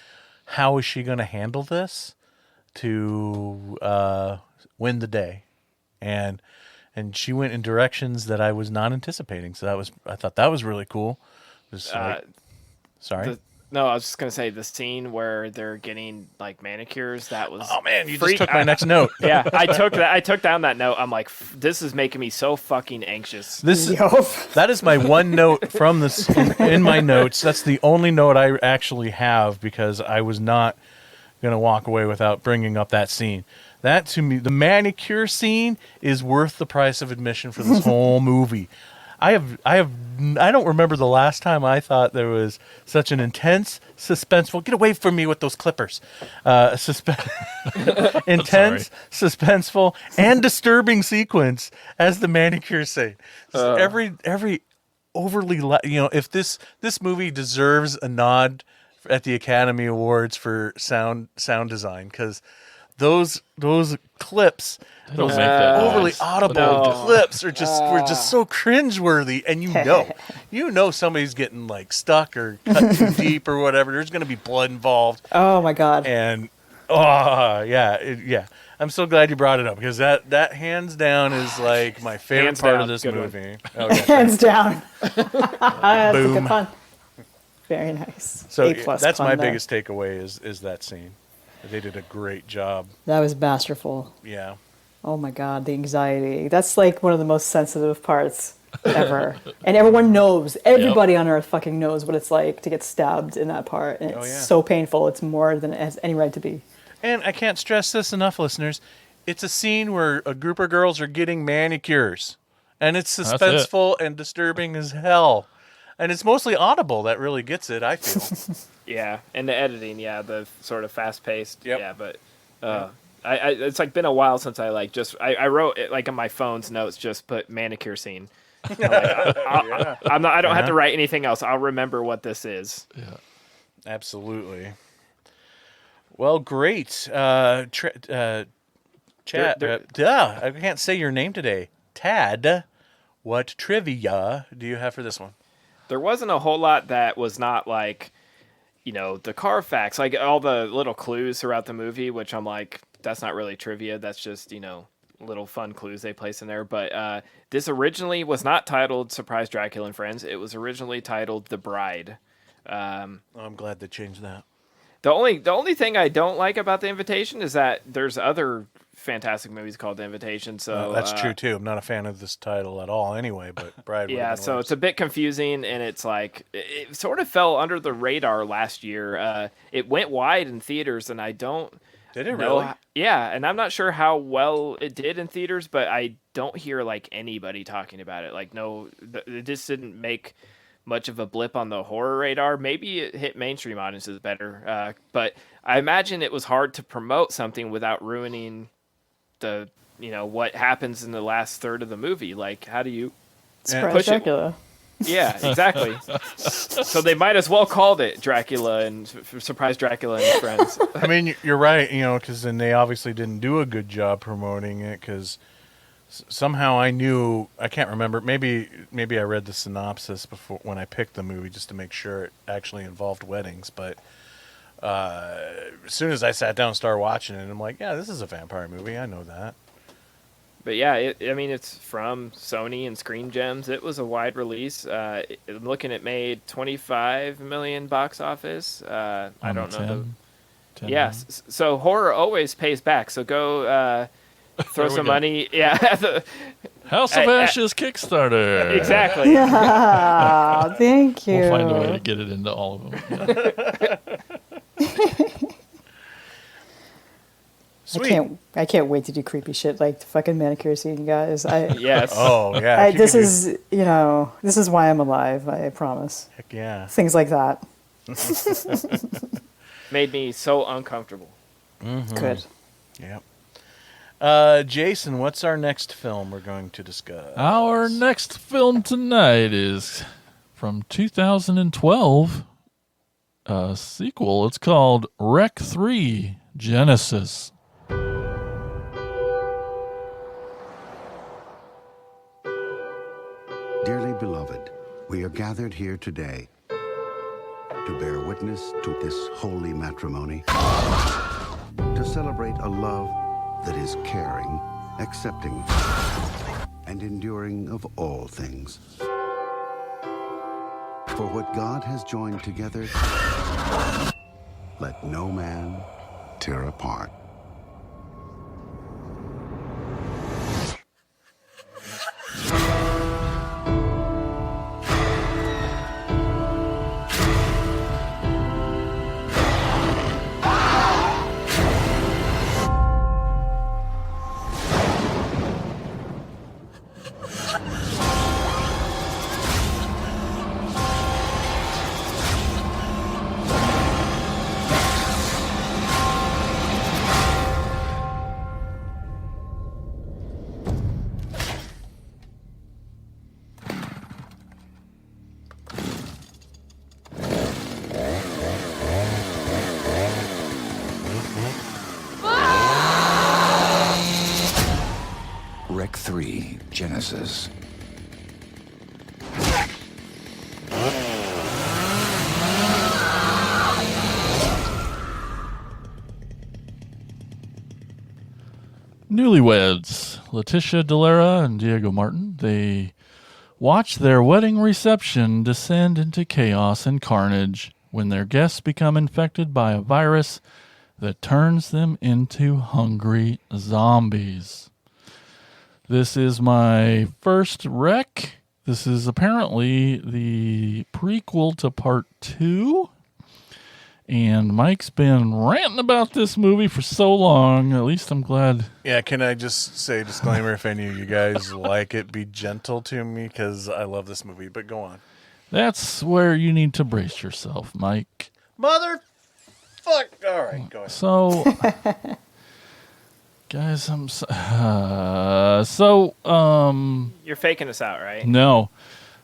how is she going to handle this to win the day, and she went in directions that I was not anticipating. So I thought that was really cool. It was sorry. No, I was just gonna say the scene where they're getting like manicures. That was oh man, you just took my next note. Yeah, I took down that note. I'm like, this is making me so fucking anxious. That is my one note from this in my notes. That's the only note I actually have, because I was not gonna walk away without bringing up that scene. That, to me, the manicure scene is worth the price of admission for this whole movie. I don't remember the last time I thought there was such an intense, suspenseful. Get away from me with those clippers. Intense, suspenseful, and disturbing sequence as the manicure scene. Every overly, if this movie deserves a nod at the Academy Awards for sound design, because those clips, those overly audible clips were just so cringeworthy, and you know somebody's getting like stuck or cut too deep or whatever. There's going to be blood involved. Oh my god! And yeah. I'm so glad you brought it up because that hands down is like my favorite Hands part down. of this Good one. movie. Okay. Hands down. That's a Boom. good pun. Very nice. So A+ that's pun my there. biggest takeaway is that scene. They did a great job. That was masterful. Yeah. Oh my God, the anxiety. That's like one of the most sensitive parts ever. And everyone knows, everybody on earth fucking knows what it's like to get stabbed in that part. And it's so painful. It's more than it has any right to be. And I can't stress this enough, listeners. It's a scene where a group of girls are getting manicures. And it's suspenseful and disturbing as hell. And it's mostly Audible that really gets it, I feel. Yeah, and the editing, the sort of fast-paced. Yep. Yeah, but I it's like been a while since I I wrote it like in my phone's notes, just put manicure scene. I don't have to write anything else. I'll remember what this is. Yeah. Absolutely. Well, great. Chad, I can't say your name today. Tad, what trivia do you have for this one? There wasn't a whole lot that was not like, the car facts, like all the little clues throughout the movie, which I'm like, that's not really trivia. That's just, little fun clues they place in there. But this originally was not titled Surprise Dracula and Friends. It was originally titled The Bride. I'm glad they changed that. The only thing I don't like about The Invitation is that there's other fantastic movies called The Invitation. So that's true too. I'm not a fan of this title at all, anyway. But Bride. Yeah, so it's a bit confusing, and it's like it sort of fell under the radar last year. It went wide in theaters, and I don't. Did it know really? Yeah, and I'm not sure how well it did in theaters, but I don't hear like anybody talking about it. Like, no, it just didn't make much of a blip on the horror radar. Maybe it hit mainstream audiences better, but I imagine it was hard to promote something without ruining the what happens in the last third of the movie. Like, how do you Surprise Dracula. Yeah, exactly. So they might as well called it Dracula and Surprise Dracula and His Friends. I mean, you're right, because then they obviously didn't do a good job promoting it because somehow I can't remember, maybe I read the synopsis before when I picked the movie just to make sure it actually involved weddings, but as soon as I sat down and started watching it, I'm like, yeah, this is a vampire movie. I know that. But yeah, it's from Sony and Screen Gems. It was a wide release. I'm looking at made $25 million box office. I don't know. 10 Yes. So horror always pays back. So go throw some money. Yeah. House of Ashes Kickstarter. Exactly. Yeah, thank you. We'll find a way to get it into all of them. Yeah. Sweet. I can't wait to do creepy shit like the fucking manicure scene, you guys. Yes. Oh yeah. This is why I'm alive. I promise. Heck yeah. Things like that. Made me so uncomfortable. Mm-hmm. Good. Yep. Jason, what's our next film we're going to discuss? Our next film tonight is from 2012. A sequel. It's called Rec 3 Genesis. Dearly beloved, we are gathered here today to bear witness to this holy matrimony, to celebrate a love that is caring, accepting, and enduring of all things. For what God has joined together, let no man tear apart. Rec 3 Genesis. Newlyweds, Letitia Delera and Diego Martin, they watch their wedding reception descend into chaos and carnage when their guests become infected by a virus that turns them into hungry zombies. This is my first rec. This is apparently the prequel to part 2. And Mike's been ranting about this movie for so long. At least I'm glad. Yeah, can I just say disclaimer, if any of you guys like it, be gentle to me because I love this movie, but go on. That's where you need to brace yourself, Mike. Motherfuck. All right, go ahead. So, guys, You're faking us out, right? no.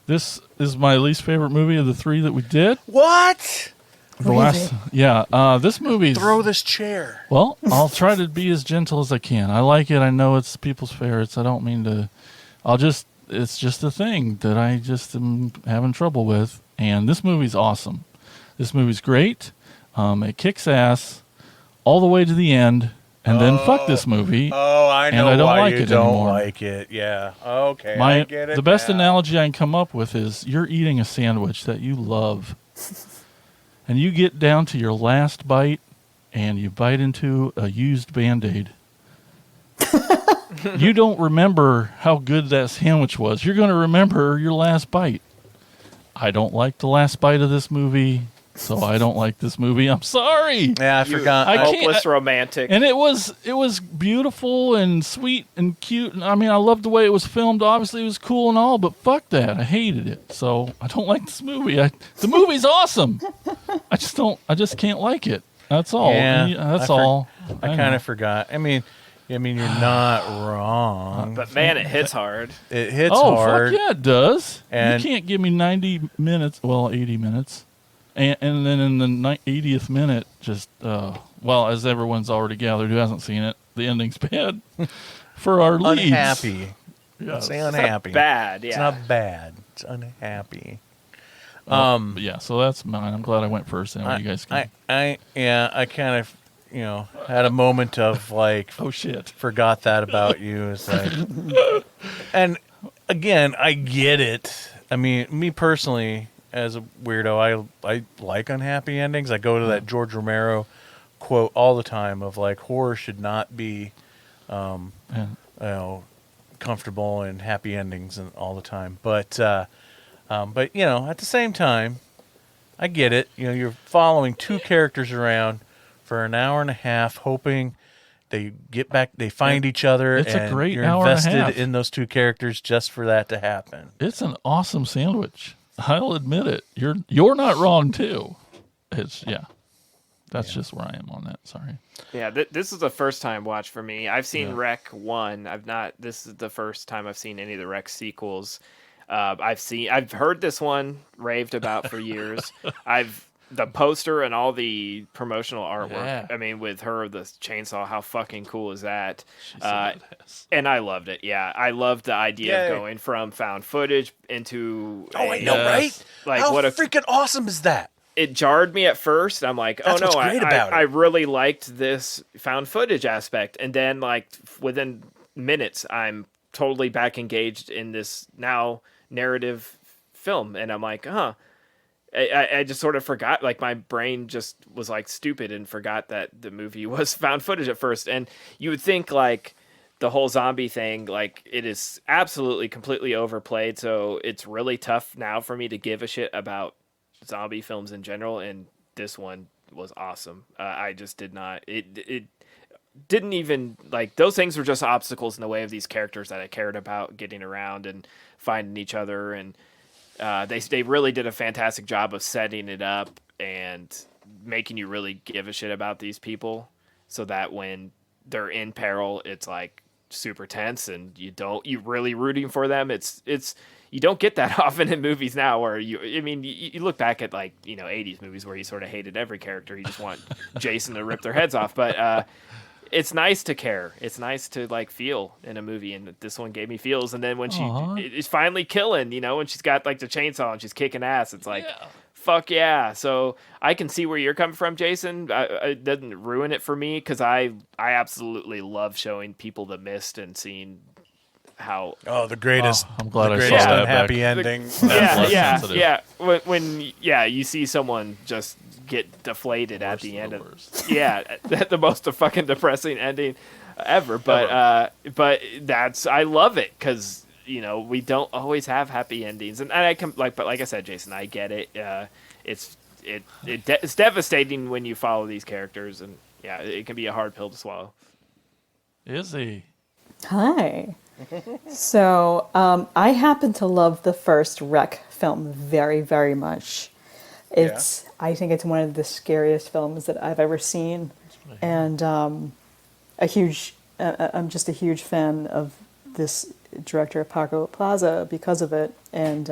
This is my least favorite movie of the 3 that we did. What? The last, this movie's... Throw this chair. Well, I'll try to be as gentle as I can. I like it. I know it's people's favorites. I don't mean to... It's just a thing that I just am having trouble with. And this movie's awesome. This movie's great. It kicks ass all the way to the end. And then fuck this movie. Oh, I know and I don't why like you it don't anymore. like it. Yeah. Okay, I get it The best now. analogy I can come up with is you're eating a sandwich that you love. And you get down to your last bite, and you bite into a used Band-Aid. You don't remember how good that sandwich was. You're going to remember your last bite. I don't like the last bite of this movie, so I don't like this movie. I'm sorry. Yeah, I forgot. Hopeless romantic. And it was beautiful and sweet and cute. And I mean, I loved the way it was filmed. Obviously, it was cool and all, but fuck that. I hated it. So I don't like this movie. The movie's awesome. I just can't like it. That's all. Yeah, That's all. I kind of forgot. I mean, you're not wrong. But man, it hits hard. It hits hard. hard. Fuck yeah, it does. And you can't give me 90 minutes, well, 80 minutes. And then in the 80th minute, just, as everyone's already gathered who hasn't seen it, the ending's bad for our leads. Unhappy. Yes. Say unhappy. It's not bad, yeah. It's not bad. It's unhappy. So that's mine. I'm glad I went first. And you guys can. I kind of, had a moment of like, oh shit, forgot that about you. It's like, and again, I get it. I mean, me personally, as a weirdo, I like unhappy endings. I go to that George Romero quote all the time of like, horror should not be, comfortable and happy endings and all the time. But at the same time, I get it. You're following two characters around for an hour and a half, hoping they get back, they find each other. It's and a great you're hour and a invested half. in those two characters just for that to happen. It's an awesome sandwich. I'll admit it. You're not wrong too. That's just where I am on that. Sorry. Yeah, this is the first time watch for me. I've seen Rec 1. This is the first time I've seen any of the Rec sequels. I've heard this one raved about for years. The poster and all the promotional artwork. Yeah. I mean, with her the chainsaw, how fucking cool is that? She's a badass. And I loved it. Yeah, I loved the idea of going from found footage into. I know, right? Like how what freaking awesome is that? It jarred me at first. I'm like, That's what's great about it. I really liked this found footage aspect. And then, like, within minutes, I'm totally back engaged in this now narrative film. And I'm like, I just sort of forgot, like, my brain just was, like, stupid and forgot that the movie was found footage at first. And you would think, like, the whole zombie thing, like, it is absolutely completely overplayed. So it's really tough now for me to give a shit about zombie films in general, and this one was awesome. I just did not. It didn't even, like, those things were just obstacles in the way of these characters that I cared about getting around and finding each other, and they really did a fantastic job of setting it up and making you really give a shit about these people, so that when they're in peril, it's like super tense, and you're really rooting for them. It's you don't get that often in movies now, where you look back at, like, 80s movies where you sort of hated every character. You just want Jason to rip their heads off. But it's nice to care. It's nice to, like, feel in a movie. And this one gave me feels. And then when she is finally killing, when she's got, like, the chainsaw and she's kicking ass, it's like, Fuck yeah! So I can see where you're coming from, Jason. It doesn't ruin it for me because I absolutely love showing people The Mist and seeing how the greatest. I'm glad the I saw greatest that unhappy back. ending. yeah, less yeah, sensitive. yeah. When you see someone just get deflated at the end of the most fucking depressing ending ever. But that's I love it because we don't always have happy endings, and I can but like I said, Jason, I get it. It's devastating when you follow these characters, and it can be a hard pill to swallow. Izzy. Hi. So I happen to love the first Wreck film very, very much. I think it's one of the scariest films that I've ever seen, and I'm just a huge fan of this director Paco Plaza because of it. And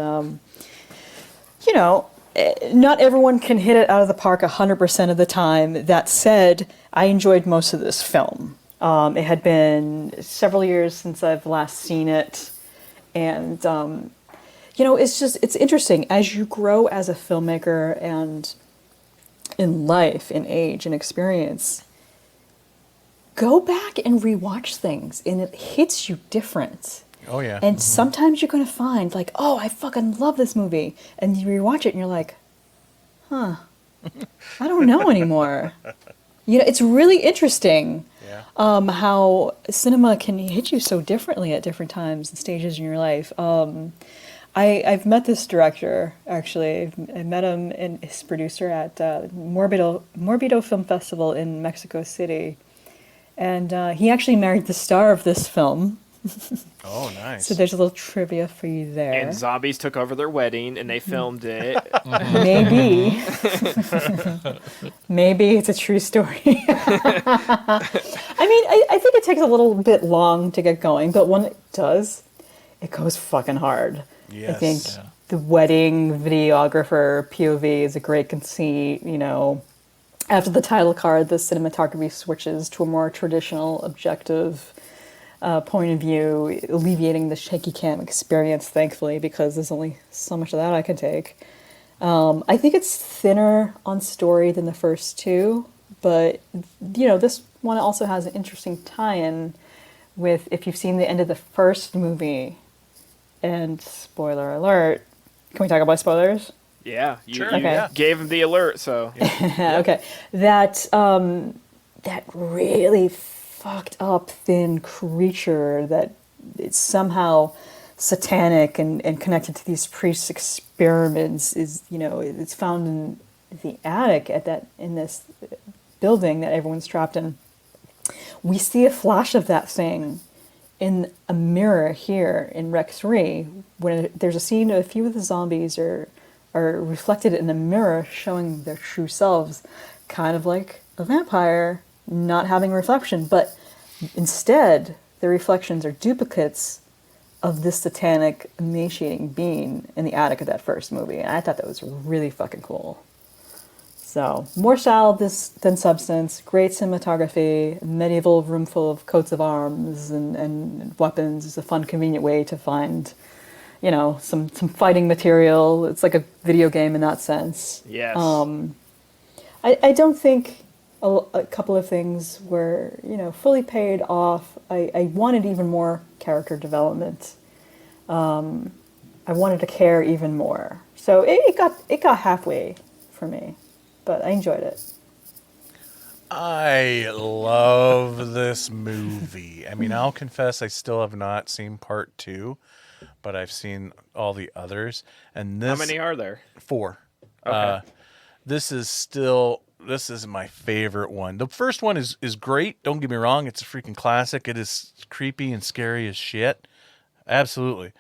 not everyone can hit it out of the park 100% of the time. That said, I enjoyed most of this film. It had been several years since I've last seen it, and it's interesting as you grow as a filmmaker and in life, in age, and experience. Go back and rewatch things, and it hits you different. Oh yeah. And sometimes you're going to find like, oh, I fucking love this movie, and you rewatch it, and you're like, huh, I don't know anymore. It's really interesting. How cinema can hit you so differently at different times and stages in your life. I've met this director, actually. I met him and his producer at Morbido Film Festival in Mexico City. And he actually married the star of this film. Oh, nice. So there's a little trivia for you there. And zombies took over their wedding, and they filmed it. Maybe. Maybe it's a true story. I mean, I think it takes a little bit long to get going, but when it does, it goes fucking hard. Yes. I think the wedding videographer POV is a great conceit. After the title card, the cinematography switches to a more traditional, objective point of view, alleviating the shaky cam experience, thankfully, because there's only so much of that I can take. I think it's thinner on story than the first two, but, this one also has an interesting tie-in with, if you've seen the end of the first movie, and spoiler alert, can we talk about spoilers? Yeah, you Okay. gave him the alert, so. Okay. That really fucked up thin creature that it's somehow satanic and connected to these priest experiments is, it's found in the attic in this building that everyone's trapped in. We see a flash of that thing in a mirror here in Rec 3 when there's a scene of a few of the zombies are reflected in a mirror showing their true selves, kind of like a vampire not having reflection, but instead the reflections are duplicates of this satanic emaciating being in the attic of that first movie. And I thought that was really fucking cool. So, more style than substance, great cinematography, medieval room full of coats of arms and weapons is a fun, convenient way to find, some fighting material. It's like a video game in that sense. Yes. I don't think a couple of things were, fully paid off. I wanted even more character development. I wanted to care even more. So it got halfway for me. But I enjoyed it. I love this movie. I mean, I'll confess I still have not seen part 2, but I've seen all the others. And this, how many are there? 4. Okay. This is my favorite one. The first one is great. Don't get me wrong. It's a freaking classic. It is creepy and scary as shit. Absolutely.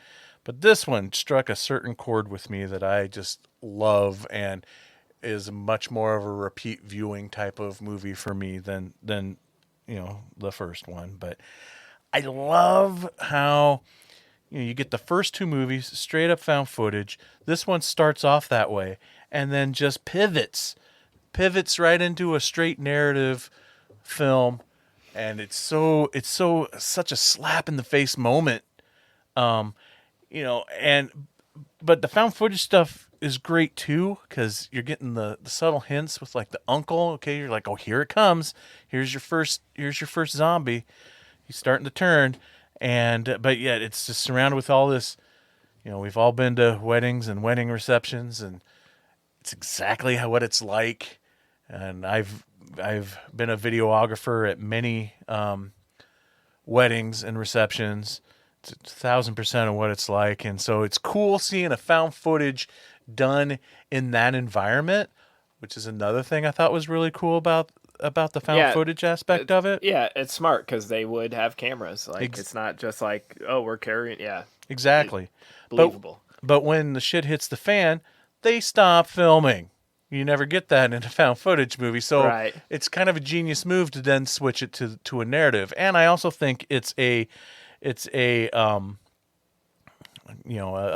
But this one struck a certain chord with me that I just love and is much more of a repeat viewing type of movie for me than the first one. But I love how you get the first 2 movies straight up found footage. This one starts off that way and then just pivots right into a straight narrative film, and it's such a slap in the face moment. But the found footage stuff is great too, because you're getting the subtle hints with like the uncle. Okay, you're like, oh, here it comes. Here's your first zombie. He's starting to turn, and but yet it's just surrounded with all this. You know, we've all been to weddings and wedding receptions, and it's exactly what it's like. And I've been a videographer at many weddings and receptions. It's 1,000% of what it's like, and so it's cool seeing a found footage done in that environment, which is another thing I thought was really cool about the found footage aspect of it. Yeah, it's smart because they would have cameras. Like it's not just like, oh, we're carrying. Yeah, exactly. Believable. But when the shit hits the fan, they stop filming. You never get that in a found footage movie, so it's kind of a genius move to then switch it to a narrative. And I also think it's a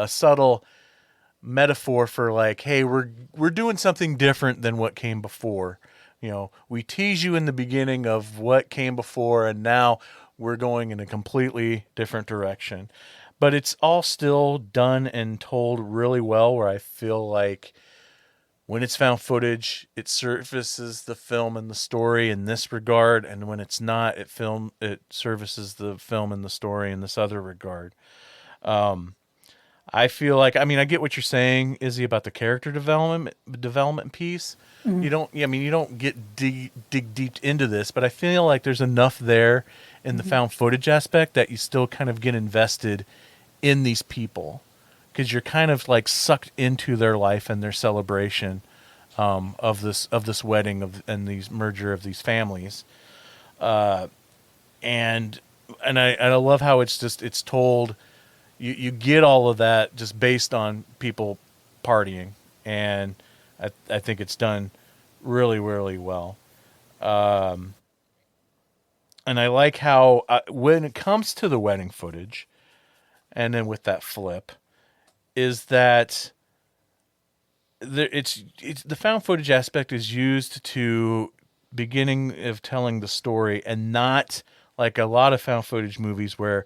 subtle metaphor for like, hey, we're doing something different than what came before. You know, we tease you in the beginning of what came before, and now we're going in a completely different direction. But it's all still done and told really well, where I feel like when it's found footage, it surfaces the film and the story in this regard, and when it's not, it services the film and the story in this other regard. I feel like, I mean, I get what you're saying, Izzy, about the character development piece. You don't get dig deep into this, but I feel like there's enough there in the found footage aspect that you still kind of get invested in these people, because you're kind of like sucked into their life and their celebration of this wedding and these merger of these families, and I love how it's told. You get all of that just based on people partying, and I think it's done really, really well. And I like how when it comes to the wedding footage, and then with that flip, is that it's the found footage aspect is used to beginning of telling the story, and not like a lot of found footage movies where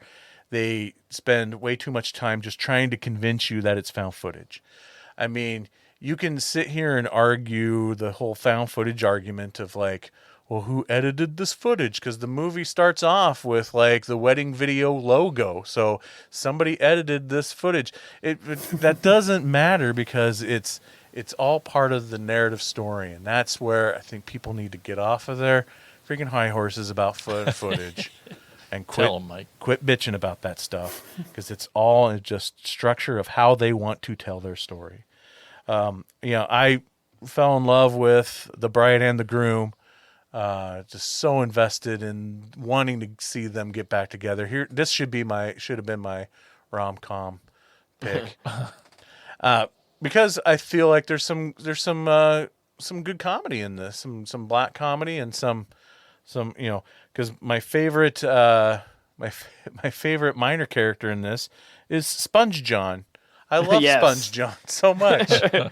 they spend way too much time just trying to convince you that it's found footage. I mean, you can sit here and argue the whole found footage argument of like, well, who edited this footage? Because the movie starts off with like the wedding video logo, so somebody edited this footage. That doesn't matter, because it's all part of the narrative story, and that's where I think people need to get off of their freaking high horses about footage. And quit bitching about that stuff, because it's all just structure of how they want to tell their story. I fell in love with the bride and the groom. Just so invested in wanting to see them get back together. Here, this should have been my rom-com pick, because I feel like there's some good comedy in this, some black comedy, and some because my favorite my favorite minor character in this is Sponge John. I love Sponge John so much. And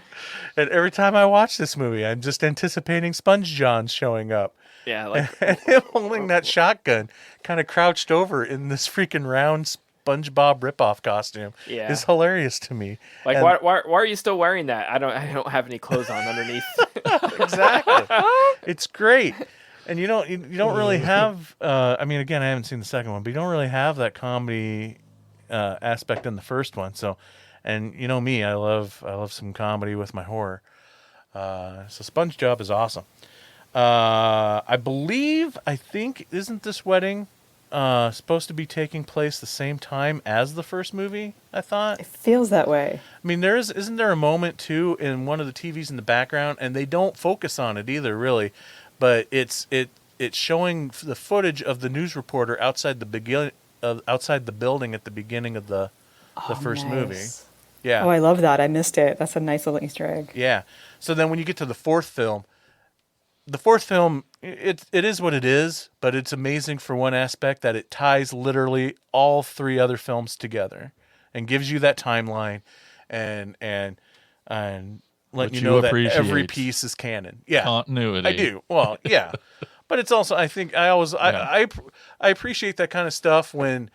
every time I watch this movie, I'm just anticipating Sponge John showing up. Yeah, like and him holding that shotgun, kind of crouched over in this freaking round SpongeBob ripoff costume, is hilarious to me. Like, why are you still wearing that? I don't have any clothes on underneath. Exactly. It's great. And you don't really have. I mean, again, I haven't seen the second one, but you don't really have that comedy aspect in the first one. So, and you know me, I love some comedy with my horror. So SpongeBob is awesome. I think isn't this wedding supposed to be taking place the same time as the first movie? I thought it feels that way. I mean, isn't there a moment too in one of the TVs in the background, and they don't focus on it either, really. But it's showing the footage of the news reporter outside the building at the beginning of the first movie. Yeah. Oh, I love that. I missed it. That's a nice little Easter egg. Yeah. So then when you get to the fourth film, it is what it is, but it's amazing for one aspect that it ties literally all three other films together and gives you that timeline and let you know that every piece is canon. Yeah. Continuity. I do. Well, yeah. But it's also, I think I appreciate that kind of stuff when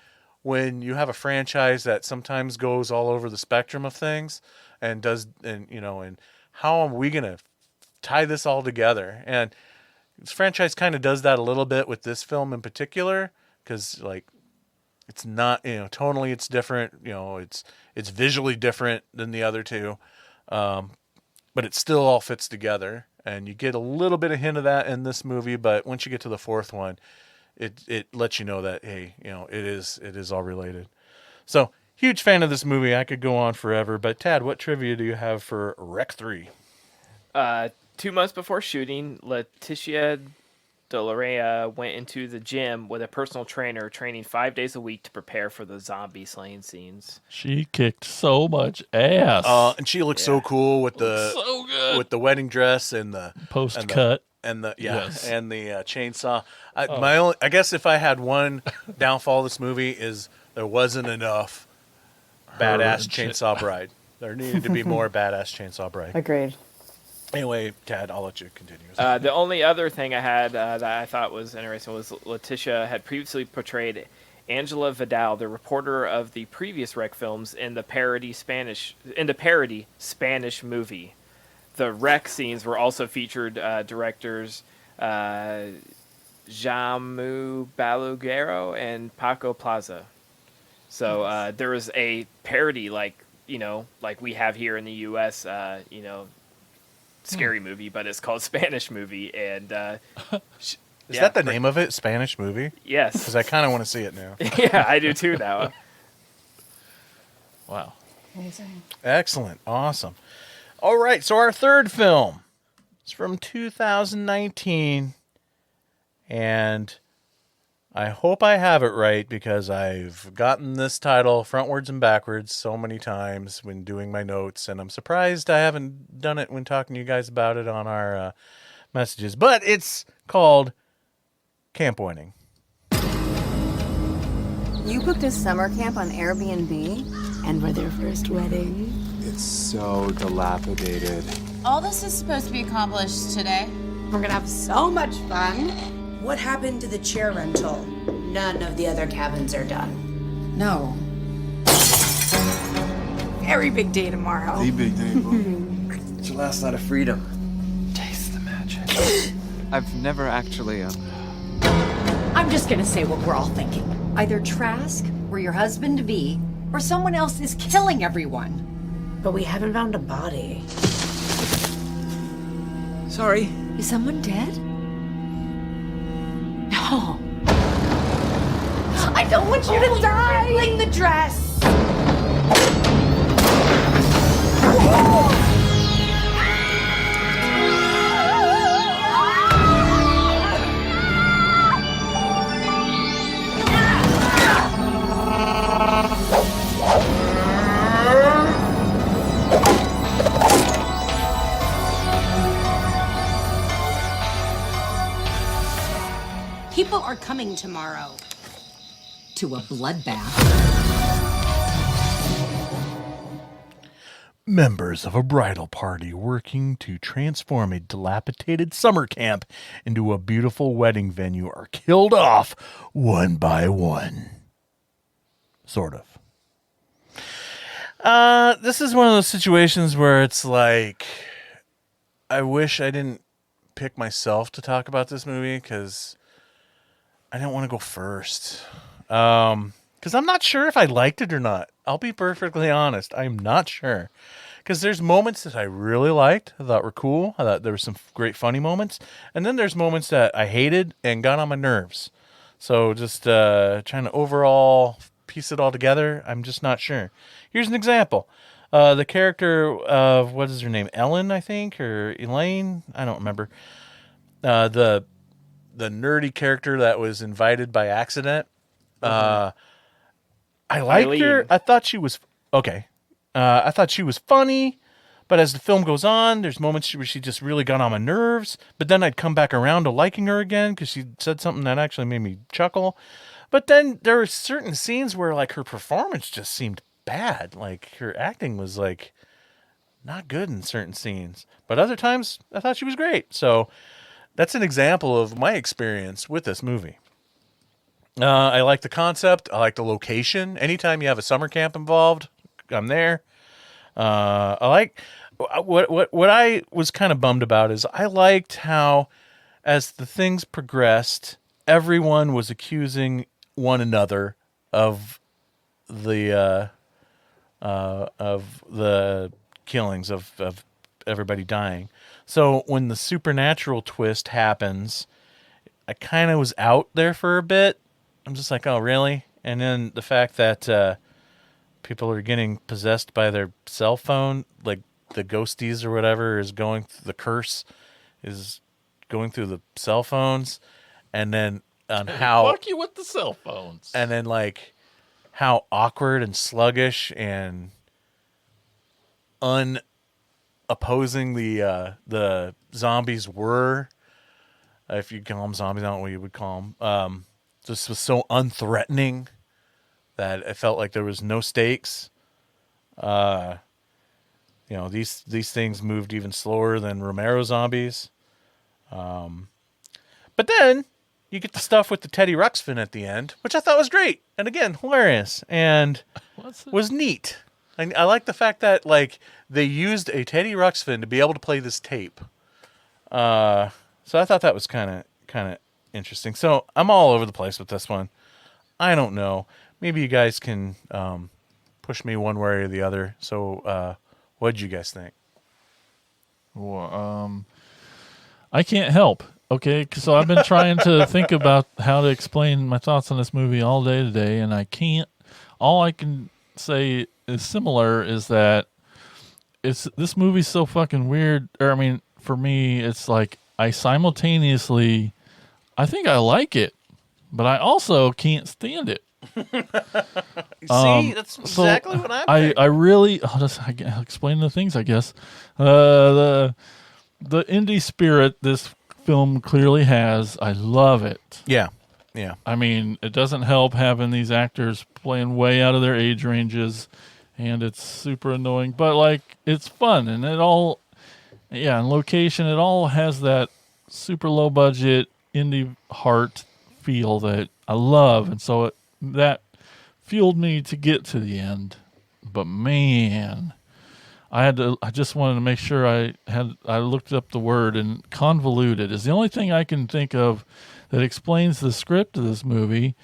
you have a franchise that sometimes goes all over the spectrum of things. and how are we going to tie this all together? And this franchise kind of does that a little bit with this film in particular, because like it's not, tonally it's different, it's visually different than the other two, but it still all fits together. And you get a little bit of hint of that in this movie, but once you get to the fourth one, it lets you know that, hey, it is all related. So, huge fan of this movie. I could go on forever, but Tad, what trivia do you have for Rec 3? 2 months before shooting, Letitia DeLarea went into the gym with a personal trainer, training 5 days a week to prepare for the zombie slaying scenes. She kicked so much ass. And she looks so cool with so good. with the wedding dress and the Post cut. and the Yes. and the chainsaw. I guess if I had one downfall of this movie is there wasn't enough badass chainsaw bride. There needed to be more badass chainsaw bride. Agreed. Anyway, Tad, I'll let you continue. The only other thing I had that I thought was interesting was Letitia had previously portrayed Angela Vidal, the reporter of the previous Rec films, in the parody Spanish movie. The Rec scenes were also featured directors Jamu Balaguero and Paco Plaza. So there was a parody like we have here in the U.S. Scary movie, but it's called Spanish movie, and is that the name of it? Spanish movie? Yes, because I kind of want to see it now. Yeah, I do too now. Wow, Amazing, excellent, awesome. All right, so our third film is from 2019, and I hope I have it right because I've gotten this title frontwards and backwards so many times when doing my notes, and I'm surprised I haven't done it when talking to you guys about it on our messages. But it's called Camp Winning. You booked a summer camp on Airbnb? And were their first wedding? It's so dilapidated. All this is supposed to be accomplished today. We're gonna have so much fun. What happened to the chair rental? None of the other cabins are done. No. Very big day tomorrow. The big day, boy. It's your last night of freedom. Taste the magic. I've never actually, I'm just gonna say what we're all thinking. Either Trask, or your husband-to-be, or someone else is killing everyone. But we haven't found a body. Sorry. Is someone dead? No. I don't want you to die! Fling the dress! People are coming tomorrow. To a bloodbath. Members of a bridal party working to transform a dilapidated summer camp into a beautiful wedding venue are killed off one by one. Sort of. This is one of those situations where it's like, I wish I didn't pick myself to talk about this movie because I didn't want to go first. Because I'm not sure if I liked it or not. I'll be perfectly honest. I'm not sure. Because there's moments that I really liked, I thought were cool. I thought there were some great funny moments. And then there's moments that I hated and got on my nerves. So just trying to overall piece it all together, I'm just not sure. Here's an example. The character of, what is her name? Ellen, I think? Or Elaine? I don't remember. The nerdy character that was invited by accident. I liked her. I thought she was okay. I thought she was funny, but as the film goes on, there's moments where she just really got on my nerves. But then I'd come back around to liking her again because she said something that actually made me chuckle. But then there were certain scenes where like her performance just seemed bad. Like her acting was like not good in certain scenes. But other times I thought she was great. So that's an example of my experience with this movie. I like the concept. I like the location. Anytime you have a summer camp involved, I'm there. I like what I was kind of bummed about is I liked how, as the things progressed, everyone was accusing one another of the killings of everybody dying. So when the supernatural twist happens, I kind of was out there for a bit. I'm just like, oh, really? And then the fact that people are getting possessed by their cell phone, like the ghosties or whatever, is going. The curse is going through the cell phones, and then on how Fuck you with the cell phones. and then like how awkward and sluggish and unopposing the zombies were. If you call them zombies, I don't know what you would call them. Just was so unthreatening that it felt like there was no stakes. These things moved even slower than Romero zombies. But then you get the stuff with the Teddy Ruxpin at the end, which I thought was great, and again hilarious, and was neat. I like the fact that like they used a Teddy Ruxpin to be able to play this tape. So I thought that was kind of interesting. So I'm all over the place with this one. I don't know. Maybe you guys can push me one way or the other. So what did you guys think? Well, I can't help. Okay, so I've been trying to think about how to explain my thoughts on this movie all day today, and I can't. All I can say is similar is that this movie's so fucking weird. Or I mean, for me, it's like I simultaneously, I think I like it, but I also can't stand it. See, that's exactly what I'm thinking. I really, I'll explain the things, I guess. The indie spirit this film clearly has, I love it. Yeah. I mean, it doesn't help having these actors playing way out of their age ranges, and it's super annoying, but like it's fun, and it all, and location, it all has that super low budget indie heart feel that I love, and so that fueled me to get to the end. But man, I just wanted to make sure I looked up the word, and convoluted is the only thing I can think of that explains the script of this movie.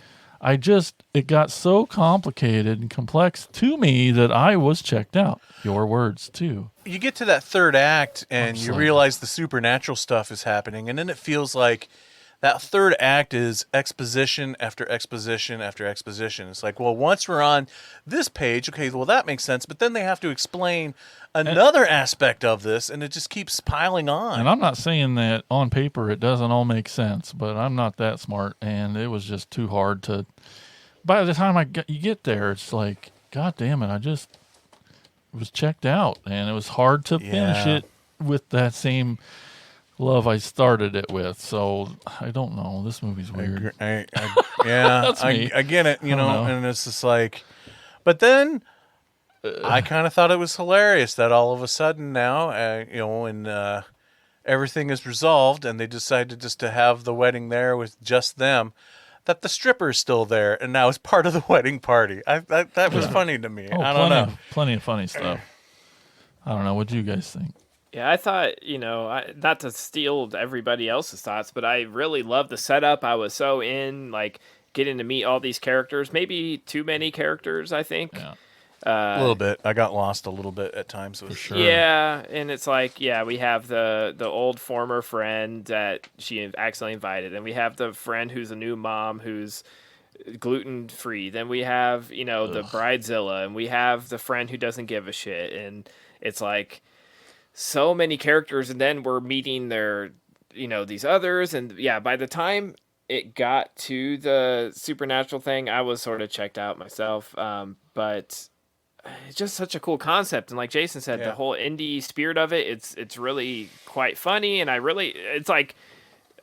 It got so complicated and complex to me that I was checked out. Your words too. You get to that third act and you realize the supernatural stuff is happening, and then it feels like that third act is exposition after exposition after exposition. It's like, well, once we're on this page, okay, well, that makes sense. But then they have to explain another aspect of this, and it just keeps piling on. And I'm not saying that on paper it doesn't all make sense, but I'm not that smart, and it was just too hard to. By the time you get there, it's like, God damn it, I just was checked out, and it was hard to finish it with that same love I started it with. So I don't know. This movie's weird. That's me. I get it, know, and it's just like, but then I kind of thought it was hilarious that all of a sudden now, when everything is resolved and they decided just to have the wedding there with just them, that the stripper's still there and now is part of the wedding party. That was funny to me. I don't know. Plenty of funny stuff. I don't know. What do you guys think? Yeah, I thought, not to steal everybody else's thoughts, but I really loved the setup. I was so in, like, getting to meet all these characters. Maybe too many characters, I think. Yeah. A little bit. I got lost a little bit at times. For sure. Yeah, and it's like, we have the old former friend that she accidentally invited, and we have the friend who's a new mom who's gluten-free. Then we have, the bridezilla, and we have the friend who doesn't give a shit. And it's like so many characters, and then we're meeting their, these others. And by the time it got to the supernatural thing, I was sort of checked out myself. But it's just such a cool concept, and like Jason said, the whole indie spirit of it, it's really quite funny, and it's like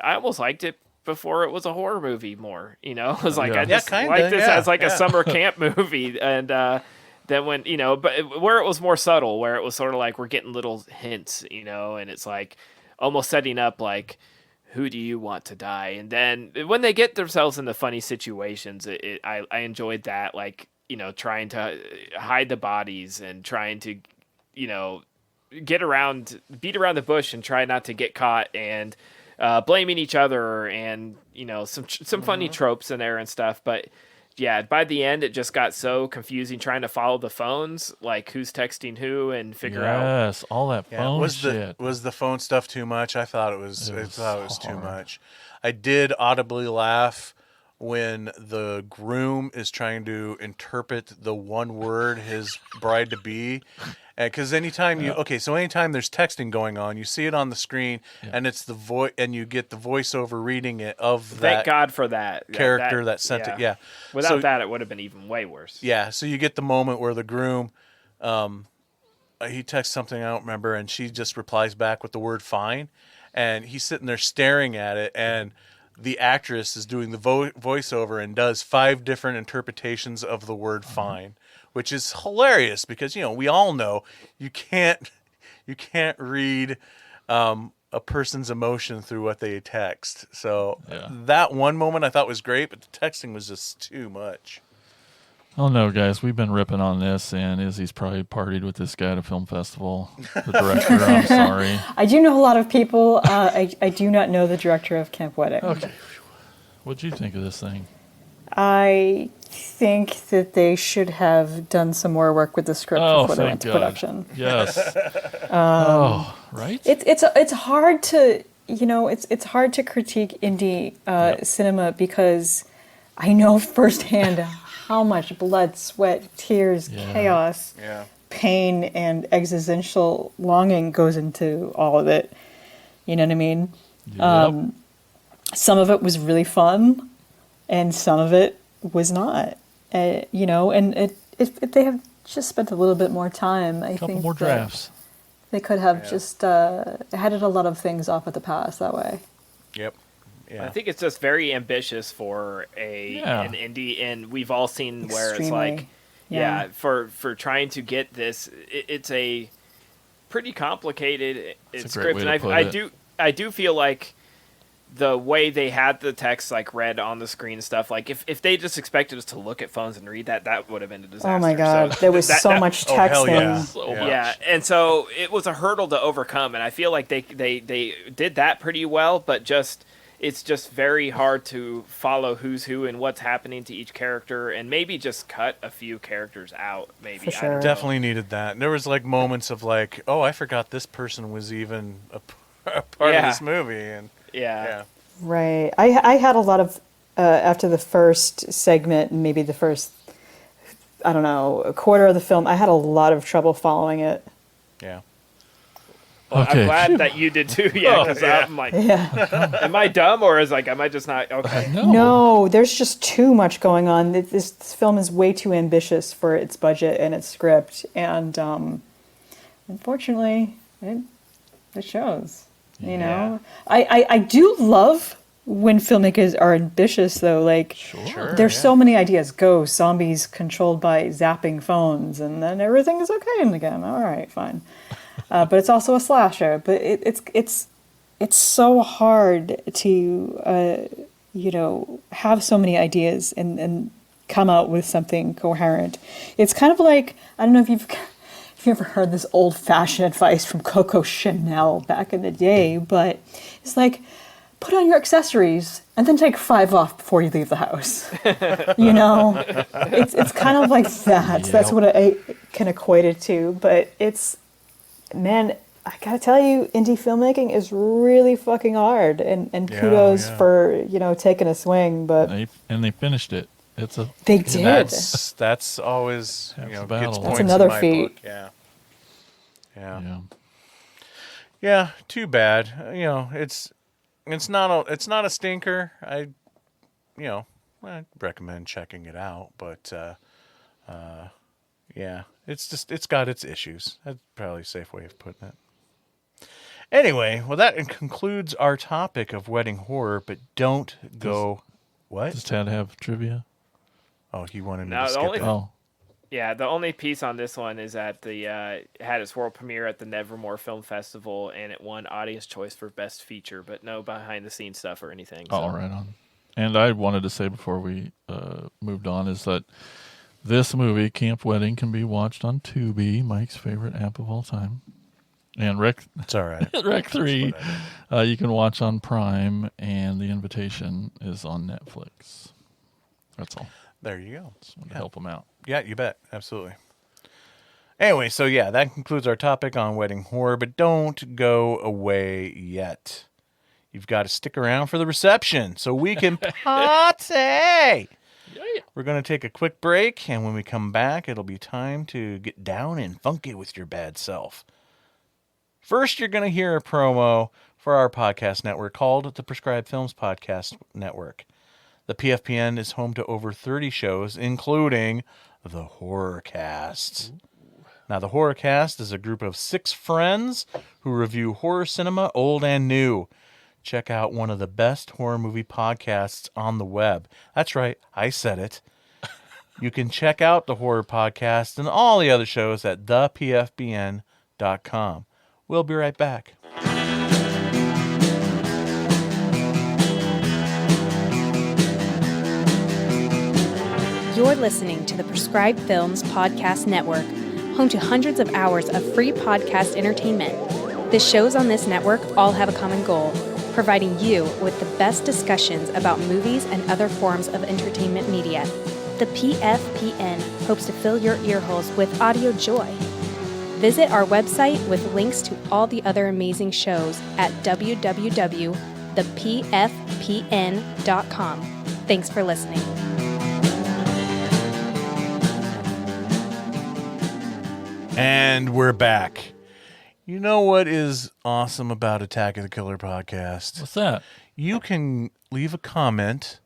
I almost liked it before it was a horror movie more. It was like I just like this as like a summer camp movie, and then when but where it was more subtle, where it was sort of like we're getting little hints, and it's like almost setting up like, who do you want to die? And then when they get themselves in the funny situations, I enjoyed that, like, trying to hide the bodies and trying to, beat around the bush and try not to get caught, and blaming each other, and some funny tropes in there and stuff. But yeah, by the end, it just got so confusing trying to follow the phones, like who's texting who, and figure out. Yes, all that phone shit. Was the phone stuff too much? I thought it was. I thought it was too much. I did audibly laugh when the groom is trying to interpret the one word his bride to be. Because anytime anytime there's texting going on, you see it on the screen, and it's the voice, and you get the voiceover reading it of that. Thank God for that character that sent it. Yeah, without that, it would have been even way worse. Yeah, so you get the moment where the groom, he texts something I don't remember, and she just replies back with the word "fine," and he's sitting there staring at it, and the actress is doing the voiceover and does 5 different interpretations of the word "fine." Which is hilarious because we all know you can't read a person's emotion through what they text. So that one moment I thought was great, but the texting was just too much. Oh no, guys, we've been ripping on this, and Izzy's probably partied with this guy at a film festival. The director, I'm sorry. I do know a lot of people. I do not know the director of Camp Wedding. Okay, what'd you think of this thing? I think that they should have done some more work with the script before they went to production. Yes. Right. It's hard to it's hard to critique indie cinema because I know firsthand how much blood, sweat, tears, chaos, pain, and existential longing goes into all of it. You know what I mean? Yep. Some of it was really fun. And some of it was not, and if they have just spent a little bit more time, I think more drafts. They could have just headed a lot of things off at the pass that way. Yep. Yeah. I think it's just very ambitious for an indie, and we've all seen where it's like, for trying to get this, it's a pretty complicated script, and I do feel like the way they had the text read on the screen and stuff, if they just expected us to look at phones and read that would have been a disaster. Oh my God, there was so much texting. And so it was a hurdle to overcome, and I feel like they did that pretty well, but it's just very hard to follow who's who and what's happening to each character, and maybe just cut a few characters out. Maybe. For sure. I don't know. Definitely needed that. And there was moments of oh, I forgot this person was even a part of this movie, and. Yeah. Right. I had a lot of, after the first segment, maybe the first, I don't know, a quarter of the film, I had a lot of trouble following it. Yeah. Well, I'm glad that you did too. Yeah, because I'm like, am I dumb or am I just not okay? No, there's just too much going on. This film is way too ambitious for its budget and its script, and unfortunately, it shows. You know, I do love when filmmakers are ambitious, though. There's so many ideas. Ghosts, zombies controlled by zapping phones, and then everything is okay again. All right, fine. But it's also a slasher. But it's so hard to have so many ideas and come out with something coherent. It's kind of like, I don't know if you've ever heard this old-fashioned advice from Coco Chanel back in the day, but it's put on your accessories and then take 5 off before you leave the house. It's kind of like that. Yep. That's what I can equate it to. But man, I gotta tell you, indie filmmaking is really fucking hard, and kudos for taking a swing. But they finished it. They did. That's always gets points. That's another feat. Book. Yeah. Too bad. It's not a stinker. I'd recommend checking it out, but it's got its issues. That's probably a safe way of putting it. Anyway, well, that concludes our topic of wedding horror. But don't go. What? Does Tad have trivia? Oh, he wanted me to skip that. Yeah, the only piece on this one is that it had its world premiere at the Nevermore Film Festival, and it won Audience Choice for Best Feature, but no behind-the-scenes stuff or anything. Oh, right on. And I wanted to say before we moved on is that This movie, Camp Wedding, can be watched on Tubi, Mike's favorite app of all time. And It's all right. Rec 3, you can watch on Prime, and The Invitation is on Netflix. That's all. There you go. Just wanted to help them out. Yeah, you bet. Absolutely. Anyway, so yeah, that concludes our topic on wedding horror, but don't go away yet. You've got to stick around for the reception so we can party. We're going to take a quick break, and when we come back, it'll be time to get down and funky with your bad self. First, you're going to hear a promo for our podcast network called the Prescribed Films Podcast Network. The PFPN is home to over 30 shows, including the Horror Cast. Now, the Horror Cast is a group of 6 friends who review horror cinema, old and new. Check out one of the best horror movie podcasts on the web. That's right, I said it. You can check out the Horror Podcast and all the other shows at thepfbn.com. We'll be right back. You're listening to the Prescribed Films Podcast Network, home to hundreds of hours of free podcast entertainment. The shows on this network all have a common goal: providing you with the best discussions about movies and other forms of entertainment media. The PFPN hopes to fill your earholes with audio joy. Visit our website with links to all the other amazing shows at www.thepfpn.com. Thanks for listening. And we're back. You know what is awesome about Attack of the Killer podcast? What's that? You can leave a comment.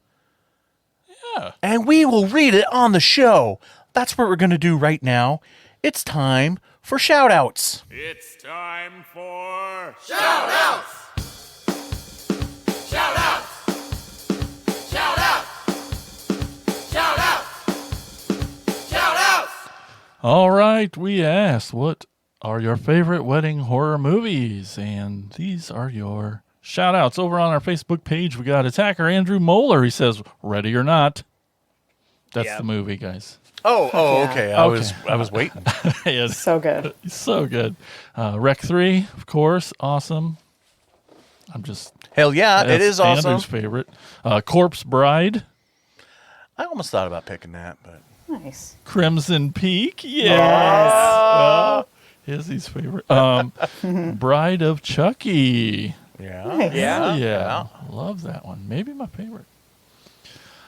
Yeah. And we will read it on the show. That's what we're going to do right now. It's time for shout-outs. It's time for shout-outs! Shout-outs! Shout-outs! Shout-outs! Shout-outs! All right, we asked, what are your favorite wedding horror movies? And these are your shout-outs. Over on our Facebook page, we got Attacker Andrew Moeller. He says, Ready or Not. That's the movie, guys. Oh, Yeah. okay. I was waiting. Yeah, So good. so good. Rec 3, of course, awesome. I'm just... Hell yeah, it is awesome. Andrew's favorite. Corpse Bride. I almost thought about picking that, but... Nice. Crimson Peak. Yes. Izzy's favorite. Bride of Chucky. Yeah. Nice. Yeah. Love that one. Maybe my favorite.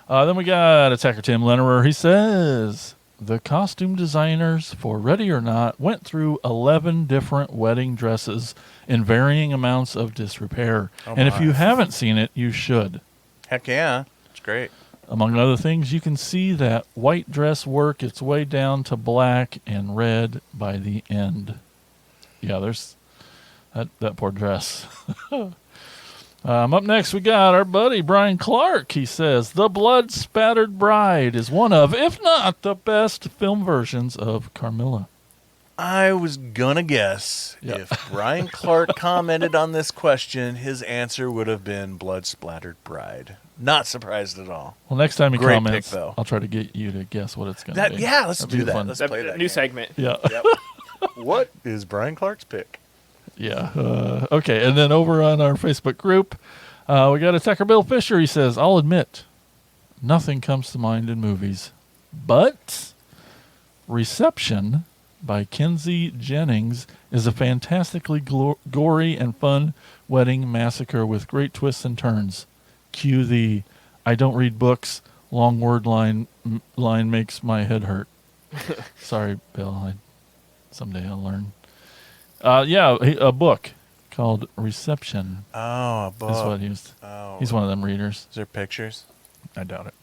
Then we got Attacker Tim Lennerer. He says, the costume designers for Ready or Not went through 11 different wedding dresses in varying amounts of disrepair. And if you haven't seen it, you should. Heck yeah. It's great. Among other things, you can see that white dress work its way down to black and red by the end. Yeah, there's that poor dress. Up next, we got our buddy Brian Clark. He says, The Blood-Spattered Bride is one of, if not the best film versions of Carmilla. I was gonna guess if Brian Clark commented on this question, his answer would have been Blood-Splattered Bride. Not surprised at all. Well, next time he Great comments, pick, though. I'll try to get you to guess what it's going to be. Yeah, let's That'd do be that. fun. Let's play that New game. segment. Yeah. Yep. What is Brian Clark's pick? Yeah. Okay, and then over on our Facebook group, we got Attacker Bill Fisher. He says, I'll admit, nothing comes to mind in movies, but Reception by Kenzie Jennings is a fantastically gory and fun wedding massacre with great twists and turns. Cue the I don't read books, long word line makes my head hurt. Sorry, Bill. Someday I'll learn. A book called Reception. Oh, a book. Is what he was. Oh. He's one of them readers. Is there pictures? I doubt it.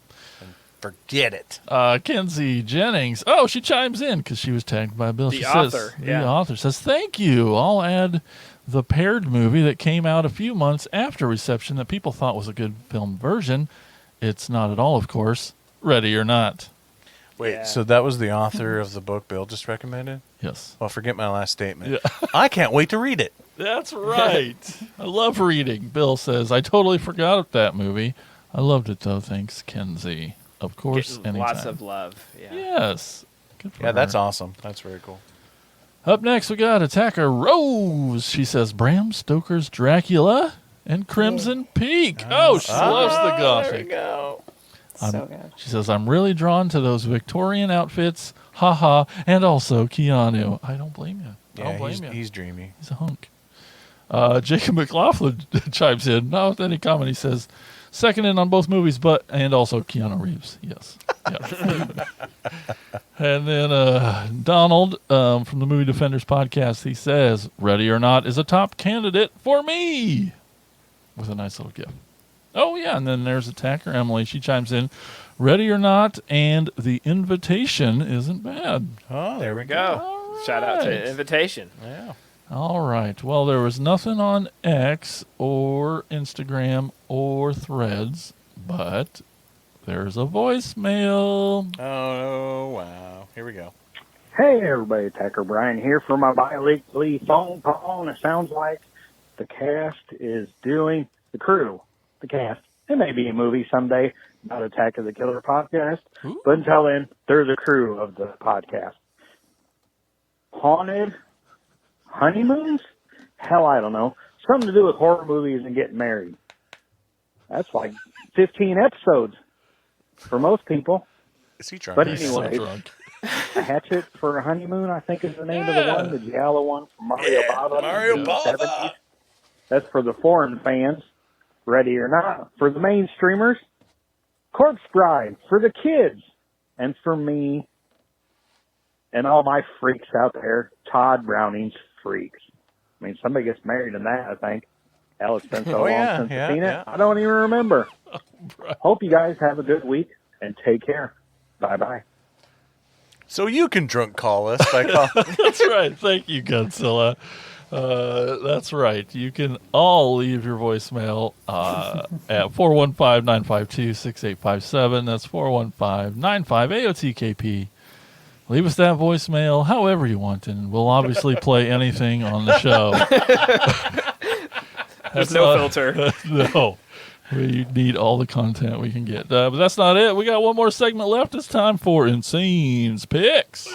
Forget it. Kenzie Jennings. Oh, she chimes in because she was tagged by Bill. The She author, Says, yeah. The author says, thank you. I'll add the Paired movie that came out a few months after Reception that people thought was a good film version. It's not at all, of course. Ready or Not. Wait, so that was the author of the book Bill just recommended? Yes. Well, forget my last statement. Yeah. I can't wait to read it. That's right. I love reading. Bill says, I totally forgot that movie. I loved it, though. Thanks, Kenzie. of course, Getting anytime. lots of love. Yeah. Yes. Good for Yeah, that's her. awesome. That's very cool. Up next, we got Attacker Rose. She says Bram Stoker's Dracula and Crimson Peak. Oh, she loves the Gothic. There we go. So good. She says, I'm really drawn to those Victorian outfits. Haha. And also Keanu. I don't blame you. I don't Yeah, blame you. he's dreamy. He's a hunk. Jacob McLaughlin chimes in. Not with any comment. He says, second in on both movies, and also Keanu Reeves. Yes. Yeah. And then Donald from the Movie Defenders podcast, he says, Ready or Not is a top candidate for me. With a nice little gift. Oh, yeah. And then there's Attacker Emily. She chimes in, Ready or Not and The Invitation isn't bad. Oh, There we go. Shout out to Invitation. Yeah. All right. Well, there was nothing on X or Instagram or Threads, but there's a voicemail. Oh, wow. Here we go. Hey, everybody. Attacker Brian here for my bi-weekly phone call, and it sounds like the cast is doing the crew. The cast. It may be a movie someday about Attack of the Killer podcast, but until then, they're the crew of the podcast. Haunted honeymoons? Hell, I don't know. Something to do with horror movies and getting married. That's like 15 episodes for most people. Is he drunk? But He's anyway, so drunk. A Hatchet for a Honeymoon, I think is the name of the one, the Giallo one from Mario Bava. Mario in the Bava. 70s. That's for the foreign fans, ready or not. For the mainstreamers, Corpse Bride for the kids. And for me and all my freaks out there, Todd Browning's Freaks. I mean, somebody gets married in that, I think. Hell, it's been so long since I've seen it. I don't even remember. Hope you guys have a good week and take care. Bye-bye. So you can drunk call us by calling. That's right. Thank you, Godzilla. That's right. You can all leave your voicemail at 415-952-6857. That's 415-95-AOTKP. Leave us that voicemail however you want, and we'll obviously play anything on the show. There's no filter. No. We need all the content we can get. But that's not it. We got one more segment left. It's time for Insane's Picks.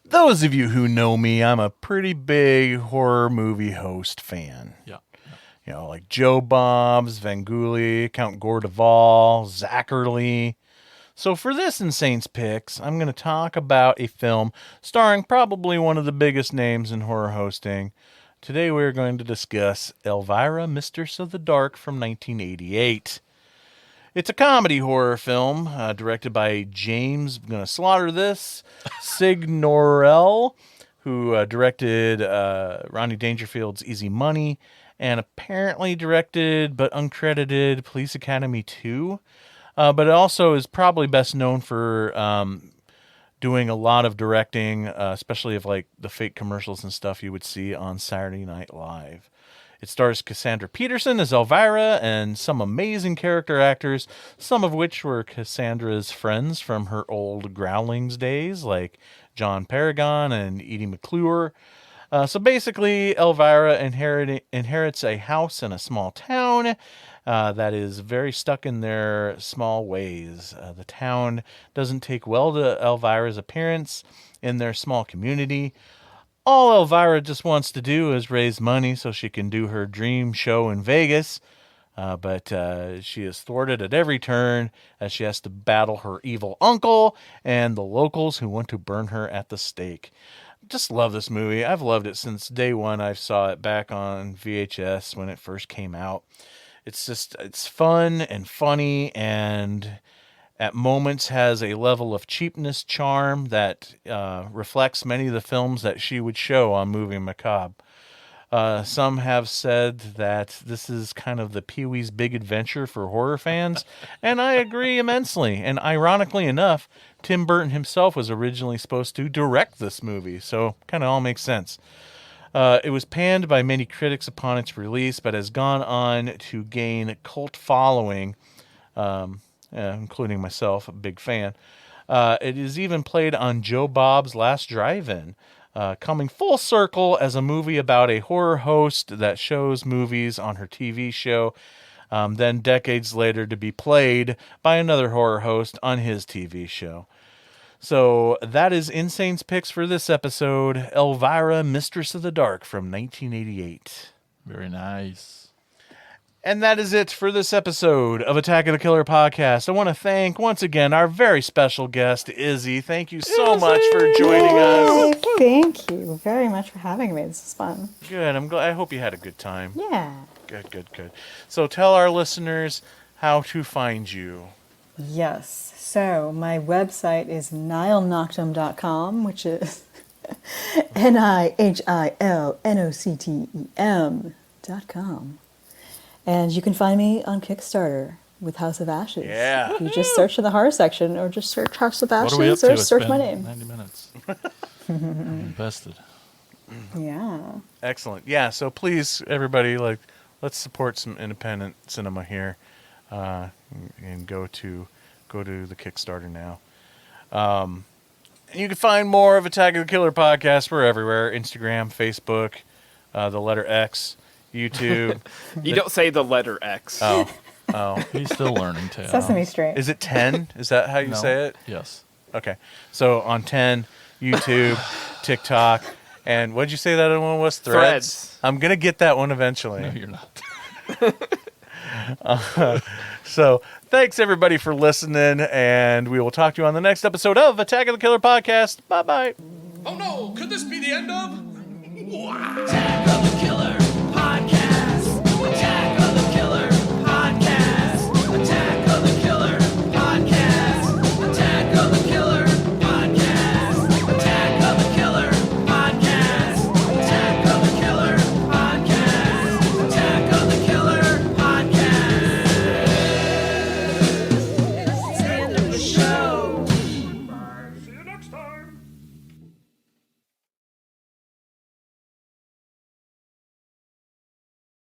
Those of you who know me, I'm a pretty big horror movie host fan. Yeah. You know, like Joe Bob, Svengoolie, Count Gordeval, Zachary. So for this Insane's Picks, I'm going to talk about a film starring probably one of the biggest names in horror hosting. Today we're going to discuss Elvira, Mistress of the Dark from 1988. It's a comedy horror film directed by James, I'm going to slaughter this, Signorel, who directed Rodney Dangerfield's Easy Money, and apparently directed but uncredited Police Academy 2. But it also is probably best known for doing a lot of directing, especially of like the fake commercials and stuff you would see on Saturday Night Live. It stars Cassandra Peterson as Elvira and some amazing character actors, some of which were Cassandra's friends from her old Growlings days, like John Paragon and Edie McClure. So basically, Elvira inherits a house in a small town that is very stuck in their small ways. The town doesn't take well to Elvira's appearance in their small community. All Elvira just wants to do is raise money so she can do her dream show in Vegas. But she is thwarted at every turn as she has to battle her evil uncle and the locals who want to burn her at the stake. Just love this movie. I've loved it since day one. I saw it back on VHS when it first came out. It's fun and funny, and at moments has a level of cheapness charm that reflects many of the films that she would show on Movie Macabre. Some have said that this is kind of the Pee-wee's Big Adventure for horror fans, and I agree immensely. And ironically enough, Tim Burton himself was originally supposed to direct this movie, so kind of all makes sense. It was panned by many critics upon its release, but has gone on to gain cult following, including myself, a big fan. It is even played on Joe Bob's Last Drive-In, coming full circle as a movie about a horror host that shows movies on her TV show, then decades later to be played by another horror host on his TV show. So that is Insane's picks for this episode, Elvira, Mistress of the Dark from 1988. Very nice. And that is it for this episode of Attack of the Killer Podcast. I want to thank, once again, our very special guest, Izzy. Thank you so much for joining us. Thank you very much for having me. This is fun. Good. I'm glad. I hope you had a good time. Yeah. Good. So tell our listeners how to find you. Yes. So my website is nilenoctem.com, which is NIHILNOCTEM.com. And you can find me on Kickstarter with House of Ashes. Yeah. You just search in the horror section or just search House of Ashes What are we up to? or It's search been my name. 90 minutes. I'm invested. Yeah. Excellent. Yeah, so please, everybody, let's support some independent cinema here, and go to the Kickstarter now. And you can find more of Attack of the Killer Podcast. We're everywhere: Instagram, Facebook, the letter X, YouTube. You don't say the letter X. Oh. He's still learning, Tail. Sesame Street. Is it 10? Is that how you No. say it? Yes. Okay. So on 10, YouTube, TikTok, and what'd you say that other one was? Threads. I'm going to get that one eventually. No, you're not. So thanks, everybody, for listening, and we will talk to you on the next episode of Attack of the Killer Podcast. Bye-bye. Oh no, could this be the end of? Attack of the Killer Podcast.